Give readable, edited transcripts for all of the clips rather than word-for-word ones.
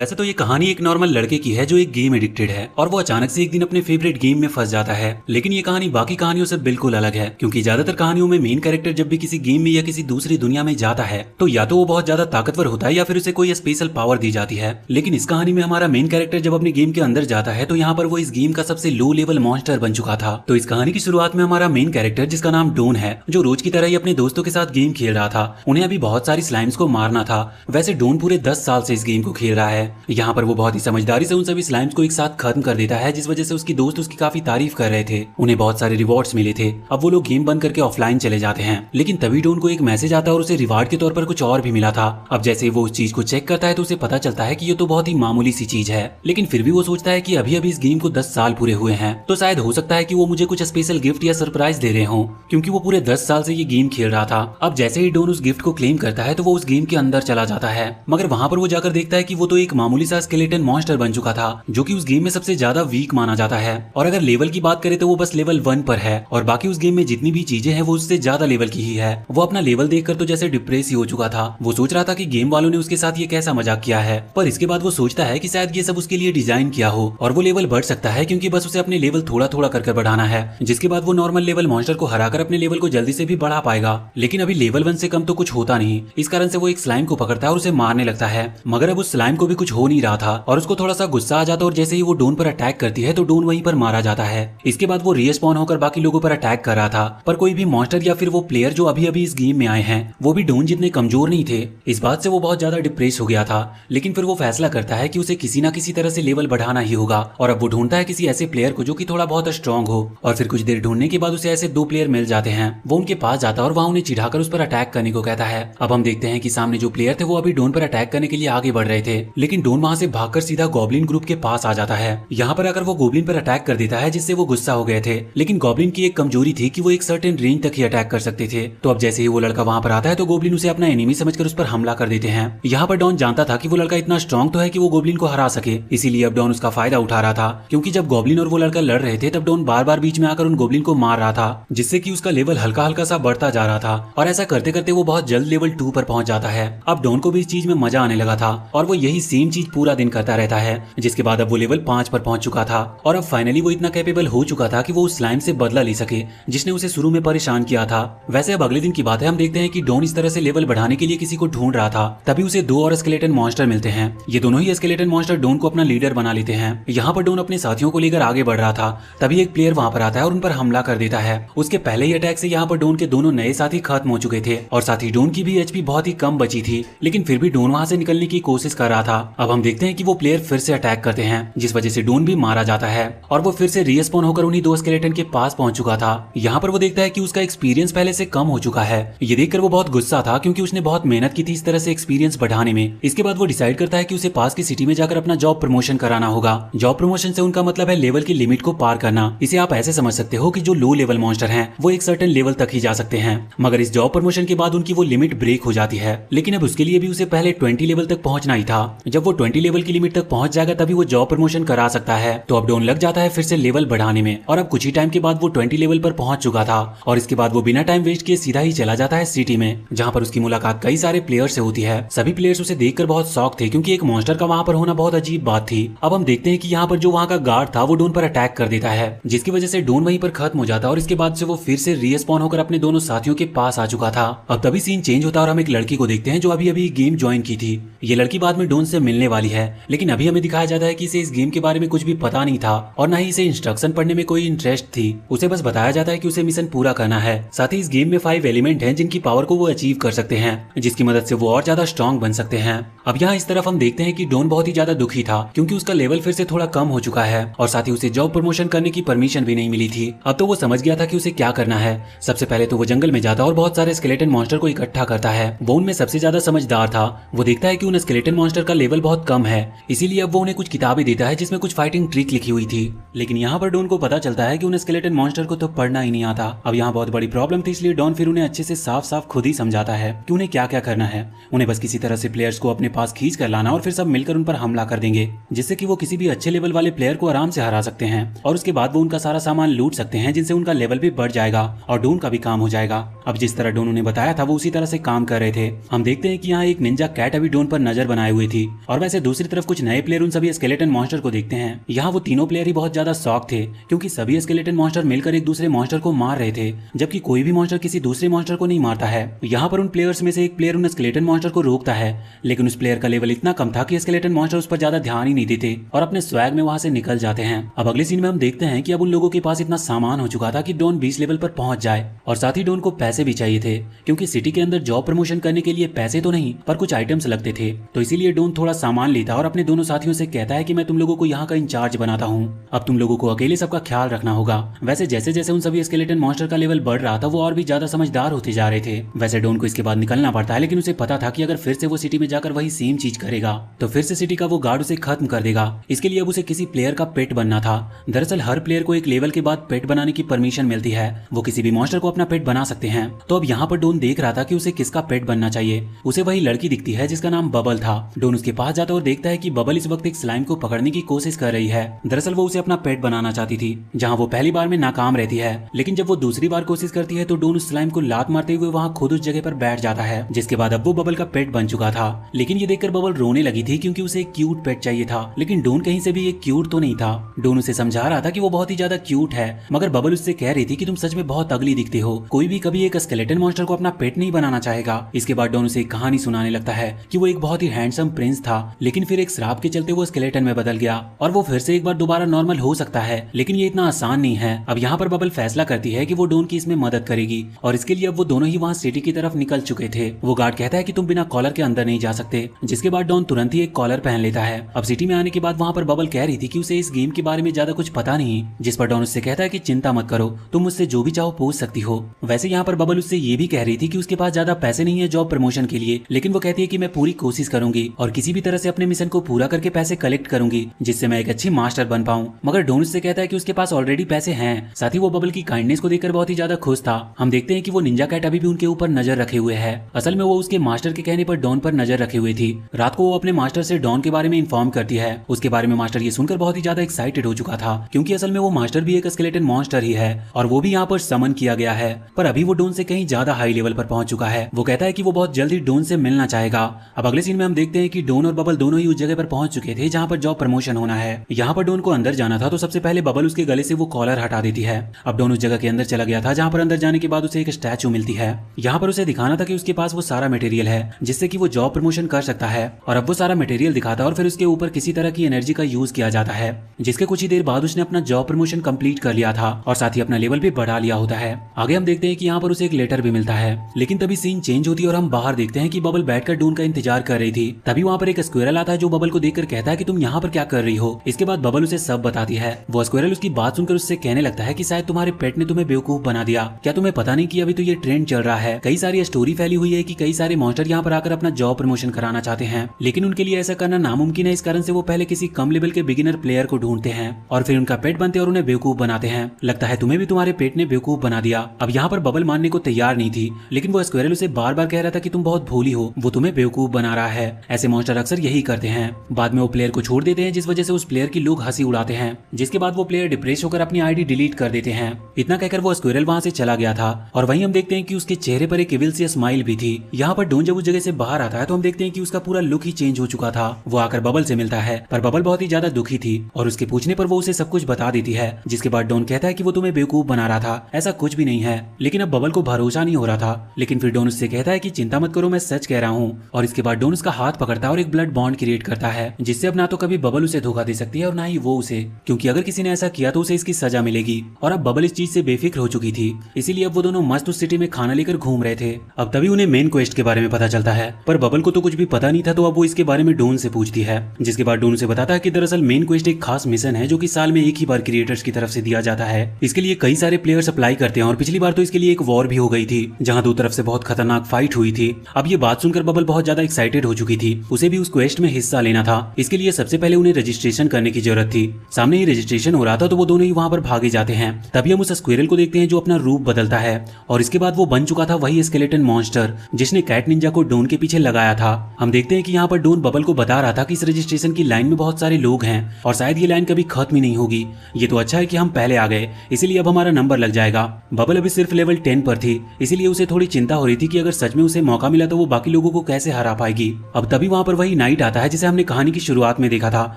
वैसे तो ये कहानी एक नॉर्मल लड़के की है जो एक गेम एडिक्टेड है और वो अचानक से एक दिन अपने फेवरेट गेम में फंस जाता है। लेकिन ये कहानी बाकी कहानियों से बिल्कुल अलग है, क्योंकि ज्यादातर कहानियों में मेन कैरेक्टर जब भी किसी गेम में या किसी दूसरी दुनिया में जाता है तो या तो वो बहुत ज्यादा ताकतवर होता है या फिर उसे कोई स्पेशल पावर दी जाती है। लेकिन इस कहानी में हमारा मेन कैरेक्टर जब अपने गेम के अंदर जाता है तो यहाँ पर वो इस गेम का सबसे लो लेवल मॉन्स्टर बन चुका था। तो इस कहानी की शुरुआत में हमारा मेन कैरेक्टर जिसका नाम डोन है, जो रोज की तरह ही अपने दोस्तों के साथ गेम खेल रहा था। उन्हें अभी बहुत सारी स्लाइम्स को मारना था। वैसे डोन पूरे 10 साल से इस गेम को खेल रहा है। यहाँ पर वो बहुत ही समझदारी से उन सभी स्लाइम्स को एक साथ खत्म कर देता है, जिस वजह से उसकी दोस्त उसकी काफी तारीफ कर रहे थे। उन्हें बहुत सारे रिवॉर्ड्स मिले थे। अब वो लोग गेम बंद करके ऑफलाइन चले जाते हैं। लेकिन तभी डोन को एक मैसेज आता है और उसे रिवार्ड के तौर पर कुछ और भी मिला था। अब जैसे ही वो उस चीज को चेक करता है तो उसे पता चलता है कि ये तो बहुत ही मामूली सी चीज है। लेकिन फिर भी वो सोचता है कि अभी अभी इस गेम को 10 साल पूरे हुए हैं, तो शायद हो सकता है कि वो मुझे कुछ स्पेशल गिफ्ट या सरप्राइज दे रहे हो, क्योंकि वो पूरे 10 साल से ये गेम खेल रहा था। अब जैसे ही डोन उस गिफ्ट को क्लेम करता है तो वो उस गेम के अंदर चला जाता है, मगर वहां पर वो जाकर देखता है कि वो तो एक मामूली सा स्केलेटन मॉन्स्टर बन चुका था, जो कि उस गेम में सबसे ज्यादा वीक माना जाता है। और अगर लेवल की बात करें तो वो बस लेवल 1 पर है और बाकी उस गेम में जितनी भी चीजें हैं वो उससे ज्यादा लेवल की ही है। वो अपना लेवल देखकर तो जैसे डिप्रेस ही हो चुका था। वो सोच रहा था कि गेम वालों ने उसके साथ ये कैसा मजाक किया है, पर इसके बाद वो सोचता है कि शायद ये सब उसके लिए डिजाइन किया हो और वो लेवल बढ़ सकता है, क्योंकि बस उसे अपने लेवल थोड़ा थोड़ा कर बढ़ाना है, जिसके बाद वो नॉर्मल लेवल मॉन्स्टर को हराकर अपने लेवल को जल्दी से भी बढ़ा पाएगा। लेकिन अभी लेवल 1 से कम तो कुछ होता नहीं। इस कारण से वो एक स्लाइम को पकड़ता है और उसे मारने लगता है, मगर अब उस स्लाइम को भी कुछ हो नहीं रहा था और उसको थोड़ा सा गुस्सा आ जाता है और जैसे ही वो डोन पर अटैक करती है तो डोन वहीं पर मारा जाता है। इसके बाद वो रीस्पॉन होकर बाकी लोगों पर अटैक कर रहा था, पर कोई भी मॉन्स्टर या फिर वो प्लेयर जो अभी अभी इस गेम में आए हैं वो भी डोन जितने कमजोर नहीं थे। इस बात से वो बहुत ज्यादा डिप्रेस हो गया था। लेकिन फिर वो फैसला करता है कि उसे किसी ना किसी तरह से लेवल बढ़ाना ही होगा और अब वो ढूंढता है किसी ऐसे प्लेयर को जो कि थोड़ा बहुत स्ट्रांग हो। और फिर कुछ देर ढूंढने के बाद उसे ऐसे 2 प्लेयर मिल जाते हैं। वो उनके पास जाता है और वहां उन्हें चिढ़ाकर उस पर अटैक करने को कहता है। अब हम देखते हैं कि सामने जो प्लेयर थे वो अभी डोन पर अटैक करने के लिए आगे बढ़ रहे थे, लेकिन डोन वहां से भागकर सीधा गॉब्लिन ग्रुप के पास आ जाता है। यहाँ पर अगर वो गोब्लिन पर अटैक कर देता है, जिससे वो गुस्सा हो गए थे। लेकिन गॉब्लिन की एक कमजोरी थी कि वो एक सर्टेन रेंज तक ही अटैक कर सकते थे। तो अब जैसे ही वो लड़का वहां पर आता है तो गोब्लिन उसे अपना एनिमी समझकर उस पर हमला कर देते हैं। यहाँ पर डॉन जानता था कि वो लड़का इतना स्ट्रॉन्ग तो है कि वो गोब्लिन को हरा सके, इसीलिए अब डॉन उसका फायदा उठा रहा था। क्योंकि जब गॉब्लिन और वो लड़का लड़ रहे थे तब डॉन बार बार बीच में आकर उन गोब्लिन को मार रहा था, जिससे कि उसका लेवल हल्का हल्का सा बढ़ता जा रहा था। और ऐसा करते करते वो बहुत जल्द लेवल 2 पर पहुंच जाता है। अब डॉन को भी इस चीज में मजा आने लगा था और वो यही सेम चीज पूरा दिन करता रहता है, जिसके बाद अब वो लेवल 5 पर पहुंच चुका था। और अब फाइनली वो इतना कैपेबल हो चुका था कि वो उस स्लाइम से बदला ले सके जिसने उसे शुरू में परेशान किया था। वैसे अब अगले दिन की बात है, हम देखते हैं कि डॉन इस तरह से लेवल बढ़ाने के लिए किसी को ढूंढ रहा था। तभी उसे 2 और स्केलेटन मॉन्स्टर मिलते हैं। ये दोनों ही स्केलेटन मॉन्स्टर डॉन को अपना लीडर बना लेते हैं। यहाँ पर डॉन अपने साथियों को लेकर आगे बढ़ रहा था, तभी एक प्लेयर वहां पर आता है और उन पर हमला कर देता है। उसके पहले ही अटैक से यहाँ पर डॉन के दोनों नए साथी खत्म हो चुके थे और साथ ही डॉन की भी एचपी बहुत ही कम बची थी। लेकिन फिर भी डॉन वहां से निकलने की कोशिश कर रहा था। अब हम देखते हैं कि वो प्लेयर फिर से अटैक करते हैं, जिस वजह से डॉन भी मारा जाता है और वो फिर से रीस्पॉन होकर उन्हीं 2 स्केलेटन के पास पहुंच चुका था। यहाँ पर वो देखता है कि उसका एक्सपीरियंस पहले से कम हो चुका है। ये देखकर वो बहुत गुस्सा था, क्योंकि उसने बहुत मेहनत की थी इस तरह से एक्सपीरियंस बढ़ाने में। इसके बाद वो डिसाइड करता है कि उसे पास की सिटी में जाकर अपना जॉब प्रमोशन कराना होगा। जॉब प्रमोशन से उनका मतलब है लेवल की लिमिट को पार करना। इसे आप ऐसे समझ सकते हो कि जो लो लेवल मॉन्स्टर हैं वो एक सर्टेन लेवल तक ही जा सकते हैं, मगर इस जॉब प्रमोशन के बाद उनकी वो लिमिट ब्रेक हो जाती है। लेकिन अब उसके लिए भी उसे पहले 20 लेवल तक पहुंचना ही था। जब वो 20 लेवल की लिमिट तक पहुंच जाएगा तभी वो जॉब प्रमोशन करा सकता है। तो अब डॉन लग जाता है फिर से लेवल बढ़ाने में और अब कुछ ही टाइम के बाद वो 20 लेवल पर पहुंच चुका था। और इसके बाद वो बिना टाइम वेस्ट किए सीधा ही चला जाता है सिटी में, जहां पर उसकी मुलाकात कई सारे प्लेयर्स से होती है। सभी प्लेयर्स उसे देखकर बहुत शॉक थे, क्योंकि एक मॉन्स्टर का वहां पर होना बहुत अजीब बात थी। अब हम देखते हैं कि यहाँ पर जो वहां का गार्ड था वो डॉन पर अटैक कर देता है, जिसकी वजह से डॉन वहीं पर खत्म हो जाता है और इसके बाद से वो फिर से रीस्पॉन होकर अपने दोनों साथियों के पास आ चुका था। अब तभी सीन चेंज होता है और हम एक लड़की को देखते हैं जो अभी अभी गेम ज्वाइन की थी। ये लड़की बाद में डॉन से मिलने वाली है, लेकिन अभी हमें दिखाया जाता है कि इसे इस गेम के बारे में कुछ भी पता नहीं था और न ही इसे इंस्ट्रक्शन पढ़ने में कोई इंटरेस्ट थी। उसे बस बताया जाता है कि उसे मिशन पूरा करना है। साथ ही इस गेम में 5 एलिमेंट हैं जिनकी पावर को वो अचीव कर सकते हैं, जिसकी मदद से वो और ज्यादा स्ट्रॉन्ग बन सकते हैं। अब यहाँ इस तरफ हम देखते हैं कि डॉन बहुत ही ज्यादा दुखी था, क्योंकि उसका लेवल फिर से थोड़ा कम हो चुका है और साथ ही उसे जॉब प्रमोशन करने की परमिशन भी नहीं मिली थी। अब तो वो समझ गया था कि उसे क्या करना है। सबसे पहले तो वो जंगल में जाता और बहुत सारे स्केलेटन मॉन्स्टर को इकट्ठा करता है। वो उनमें सबसे ज्यादा समझदार था। वो देखता है कि उन स्केलेटन मॉन्स्टर का लेवल बहुत कम है, इसीलिए अब वो उन्हें कुछ किताबें देता है जिसमें कुछ फाइटिंग ट्रिक लिखी हुई थी। लेकिन यहाँ पर डॉन को पता चलता है कि उन स्केलेटन मॉन्स्टर को तो पढ़ना ही नहीं आता। अब यहाँ बहुत बड़ी प्रॉब्लम थी, इसलिए डॉन फिर उन्हें अच्छे से साफ साफ खुद ही समझाता है कि उन्हें क्या क्या करना है। उन्हें बस किसी तरह से प्लेयर्स को अपने पास खींच कर लाना और फिर सब मिलकर उन पर हमला कर देंगे, जिससे कि वो किसी भी अच्छे लेवल वाले प्लेयर को आराम से हरा सकते हैं और उसके बाद वो उनका सारा सामान लूट सकते हैं, जिनसे उनका लेवल भी बढ़ जाएगा और डॉन का भी काम हो जाएगा। अब जिस तरह डॉन उन्हें बताया था वो उसी तरह से काम कर रहे थे। हम देखते हैं कि यहाँ एक निंजा कैट अभी डॉन पर नजर बनाए हुए थी और वैसे दूसरी तरफ कुछ नए प्लेयर उन सभी स्केलेटन मॉन्स्टर को देखते हैं। यहाँ वो तीनों प्लेयर ही बहुत ज्यादा शॉक थे क्योंकि सभी स्केलेटन मॉन्स्टर मिलकर एक दूसरे मॉन्स्टर को मार रहे थे, जबकि कोई भी मॉन्स्टर किसी दूसरे मॉन्स्टर को नहीं मारता है। यहाँ पर उन प्लेयर्स में से एक प्लेयर उन स्केलेटन मॉन्स्टर को रोकता है, लेकिन उस प्लेयर का लेवल इतना कम था कि स्केलेटन मॉन्स्टर उस पर ज्यादा ध्यान ही नहीं देते और अपने स्वैग में वहां से निकल जाते हैं। अब अगले सीन में हम देखते हैं कि अब उन लोगों के पास इतना सामान हो चुका था कि डॉन 20 लेवल पर पहुंच जाए, और साथ ही डॉन को पैसे भी चाहिए थे क्योंकि सिटी के अंदर जॉब प्रमोशन करने के लिए पैसे तो नहीं पर कुछ आइटम्स लगते थे। तो इसीलिए डॉन थोड़ा सामान लेता और अपने दोनों साथियों से कहता है कि मैं तुम लोगों को यहाँ का इंचार्ज बनाता हूँ, अब तुम लोगों को अकेले सबका ख्याल रखना होगा। वैसे जैसे जैसे उन सभी स्केलेटन मॉन्स्टर का लेवल बढ़ रहा था वो और भी ज्यादा समझदार होते जा रहे थे। वैसे डॉन को इसके बाद निकलना पड़ता है, लेकिन उसे पता था कि अगर फिर से वो सिटी में जाकर वही सेम चीज करेगा तो फिर से सिटी का वो गार्ड उसे खत्म कर देगा। इसके लिए अब उसे किसी प्लेयर का पेट बनना था। दरअसल हर प्लेयर को एक लेवल के बाद पेट बनाने की परमिशन मिलती है, वो किसी भी मॉन्स्टर को अपना पेट बना सकते हैं। तो अब यहाँ पर डॉन देख रहा था कि उसे किसका पेट बनना चाहिए। उसे वही लड़की दिखती है जिसका नाम बबल था। डॉन उसके पास जाता और देखता है कि बबल इस वक्त एक स्लाइम को पकड़ने की कोशिश कर रही है। दरअसल वो उसे अपना पेट बनाना चाहती थी, जहाँ वो पहली बार में नाकाम रहती है, लेकिन जब वो दूसरी बार कोशिश करती है तो डॉन उस स्लाइम को लात मारते हुए वहाँ खुद उस जगह पर बैठ जाता है, जिसके बाद अब वो बबल का पेट बन चुका था। लेकिन ये देखकर बबल रोने लगी थी क्योंकि उसे एक क्यूट पेट चाहिए था, लेकिन डॉन कहीं से भी एक क्यूट तो नहीं था। डॉन उसे समझा रहा था कि वो बहुत ही ज्यादा क्यूट है, मगर बबल उससे कह रही थी कि तुम सच में बहुत अगली दिखती हो, कोई भी कभी एक स्केलेटन मॉन्स्टर को अपना पेट नहीं बनाना चाहेगा। इसके बाद डॉन उसे एक कहानी सुनाने लगता है कि वो एक बहुत ही हैंडसम प्रिंस था, लेकिन फिर एक श्राप के चलते वो स्केलेटन में बदल गया और वो फिर से एक बार दोबारा नॉर्मल हो सकता है, लेकिन ये इतना आसान नहीं है। अब यहाँ पर बबल फैसला करती है कि वो डॉन की इसमें मदद करेगी, और इसके लिए अब वो दोनों ही वहाँ सिटी की तरफ निकल चुके थे। वो गार्ड कहता है कि तुम बिना कॉलर के अंदर नहीं जा सकते, जिसके बाद डॉन तुरंत ही एक कॉलर पहन लेता है। अब सिटी में आने के बाद वहाँ पर बबल कह रही थी कि उसे इस गेम के बारे में ज्यादा कुछ पता नहीं, जिस पर डॉन उससे कहता है कि चिंता मत करो, तुम मुझसे जो भी चाहो पूछ सकती हो। वैसे यहाँ पर बबल उससे ये भी कह रही थी कि उसके पास ज्यादा पैसे नहीं है जॉब प्रमोशन के लिए, लेकिन वो कहती है कि मैं पूरी कोशिश करूंगी और किसी भी तरह से अपने मिशन को पूरा करके पैसे कलेक्ट करूंगी, जिससे मैं एक अच्छी मास्टर बन पाऊं। मगर डॉन उससे कहता है कि उसके पास ऑलरेडी पैसे हैं। साथ ही वो बबल की काइंडनेस को देखकर बहुत ही ज्यादा खुश था। हम देखते हैं कि वो निंजा कैट अभी भी उनके ऊपर नजर रखे हुए है। असल में वो उसके मास्टर के कहने पर डॉन पर नजर रखे हुए थी। रात को वो अपने मास्टर से डॉन के बारे में इन्फॉर्म करती है। उसके बारे में मास्टर ये सुनकर बहुत ही ज्यादा एक्साइटेड हो चुका था, क्योंकि असल में वो मास्टर भी एक स्केलेटन मॉन्स्टर ही है और वो भी यहाँ पर समन किया गया है, पर अभी वो डॉन से कहीं ज्यादा हाई लेवल पर पहुंच चुका है। वो कहता है कि वो बहुत जल्दी डॉन से मिलना चाहेगा। अब अगले सीन में हम देखते हैं कि डॉन और बबल दोनों ही उस जगह पर पहुंच चुके थे जहाँ पर जॉब प्रमोशन होना है। यहाँ पर डॉन को अंदर जाना था, तो सबसे पहले बबल उसके गले से वो कॉलर हटा देती है। अब डॉन उस जगह के अंदर चला गया था, जहाँ पर अंदर जाने के बाद उसे एक स्टैचू मिलती है। यहाँ पर उसे दिखाना था कि उसके पास वो सारा मटेरियल है जिससे कि वो जॉब प्रमोशन कर सकता है, और अब वो सारा मटेरियल दिखाता है और फिर उसके ऊपर किसी तरह की एनर्जी का यूज किया जाता है, जिसके कुछ ही देर बाद उसने अपना जॉब प्रमोशन कंप्लीट कर लिया था और साथ ही अपना लेवल भी बढ़ा लिया होता है। आगे हम देखते हैं कि यहाँ पर उसे एक लेटर भी मिलता है, लेकिन तभी सीन चेंज होती है और हम बाहर देखते हैं कि बबल बैठकर डॉन का इंतजार कर रही थी। तभी वहाँ पर एक स्क्विरल आता है जो बबल को देखकर कहता है कि तुम यहाँ पर क्या कर रही हो। इसके बाद बबल उसे सब बताती है। वो स्क्विरल उसकी बात सुनकर उससे कहने लगता है कि शायद तुम्हारे पेट ने तुम्हें बेवकूफ बना दिया, क्या तुम्हें पता नहीं कि अभी तो ये ट्रेंड चल रहा है, कई सारी स्टोरी फैली हुई है कि कई सारे मॉन्स्टर यहाँ पर आकर अपना जॉब प्रमोशन कराना चाहते हैं, लेकिन उनके लिए ऐसा करना नामुमकिन है। इस कारण से वो पहले किसी कम लेवल के बिगिनर प्लेयर को ढूंढते हैं और फिर उनका पेट बनते और उन्हें बेवकूफ बनाते हैं। लगता है तुम्हें भी तुम्हारे पेट ने बेवकूफ बना दिया। अब यहाँ पर बबल मानने को तैयार नहीं थी, लेकिन वो स्क्विरल उसे बार बार कह रहा था कि तुम बहुत भोली हो, वो तुम्हें बेवकूफ बना रहा है। ऐसे मॉन्स्टर अक्सर यही करते हैं। बाद में वो प्लेयर को छोड़ देते हैं, जिस वजह से उस प्लेयर की लोग हंसी उड़ाते हैं, जिसके बाद वो प्लेयर डिप्रेस होकर अपनी आईडी डिलीट कर देते हैं। इतना कहकर वो स्क्विरल वहां से चला गया था और वहीं हम देखते हैं कि उसके चेहरे पर एक इविल सी स्माइल भी थी। यहाँ पर डॉन जब उस जगह से बाहर आता है तो हम देखते हैं कि उसका पूरा लुक ही चेंज हो चुका था। वो आकर बबल से मिलता है, पर बबल बहुत ही ज्यादा दुखी थी और उसके पूछने पर वो उसे सब कुछ बता देती है, जिसके बाद डॉन कहता है कि वो तुम्हें बेवकूफ बना रहा था, ऐसा कुछ भी नहीं है। लेकिन अब बबल को भरोसा नहीं हो रहा था, लेकिन फिर डॉन उससे कहता है कि चिंता मत करो, मैं सच कह रहा हूँ। और इसके बाद डॉन उसका हाथ पकड़ता है और एक ब्लड बॉन्ड क्रिएट करता है, जिससे अब ना तो कभी बबल उसे धोखा दे सकती है और ना ही वो उसे, क्योंकि अगर किसी ने ऐसा किया तो उसे इसकी सजा मिलेगी। और अब बबल इस चीज से बेफिक्र हो चुकी थी, इसीलिए अब वो दोनों मस्त उस सिटी में खाना लेकर घूम रहे थे। अब तभी उन्हें मेन क्वेस्ट के बारे में पता चलता है, पर बबल को तो कुछ भी पता नहीं था, तो अब वो इसके बारे में डॉन से पूछती है, जिसके बाद डॉन उसे बताता है कि दरअसल मेन क्वेस्ट एक खास मिशन है जो कि साल में एक ही बार क्रिएटर्स की तरफ से दिया जाता है। इसके लिए कई सारे प्लेयर्स अप्लाई करते हैं और पिछली बार तो इसके लिए एक वॉर भी हो गई थी, जहां दो तरफ से बहुत खतरनाक फाइट हुई थी। अब ये बात सुनकर बबल बहुत ज्यादा एक्साइटेड हो चुकी थी, उसे भी उस क्वेस्ट में हिस्सा लेना था। इसके लिए सबसे पहले उन्हें रजिस्ट्रेशन करने की जरूरत थी। सामने ही रजिस्ट्रेशन हो रहा था, तो वो दोनों ही वहां पर भागे जाते हैं। तभी हम उस स्क्विरल को देखते हैं जो अपना रूप बदलता है और इसके बाद वो बन चुका था वही स्केलेटन मॉन्स्टर जिसने कैट निंजा को डॉन के पीछे लगाया था। हम देखते हैं कि यहाँ पर डॉन बबल को बता रहा था कि इस रजिस्ट्रेशन की लाइन में बहुत सारे लोग हैं और शायद ये लाइन कभी खत्म ही नहीं होगी। ये तो अच्छा है कि हम पहले आ गए, इसीलिए अब हमारा नंबर लग जाएगा। बबल अभी सिर्फ लेवल 10 पर थी, इसीलिए उसे थोड़ी चिंता हो रही थी कि अगर सच में उसे मौका मिला तो वो बाकी लोगों को कैसे हरा पाएगी। अब तभी वहां पर वही नाइट आता है जिसे हमने कहानी की शुरुआत में देखा था,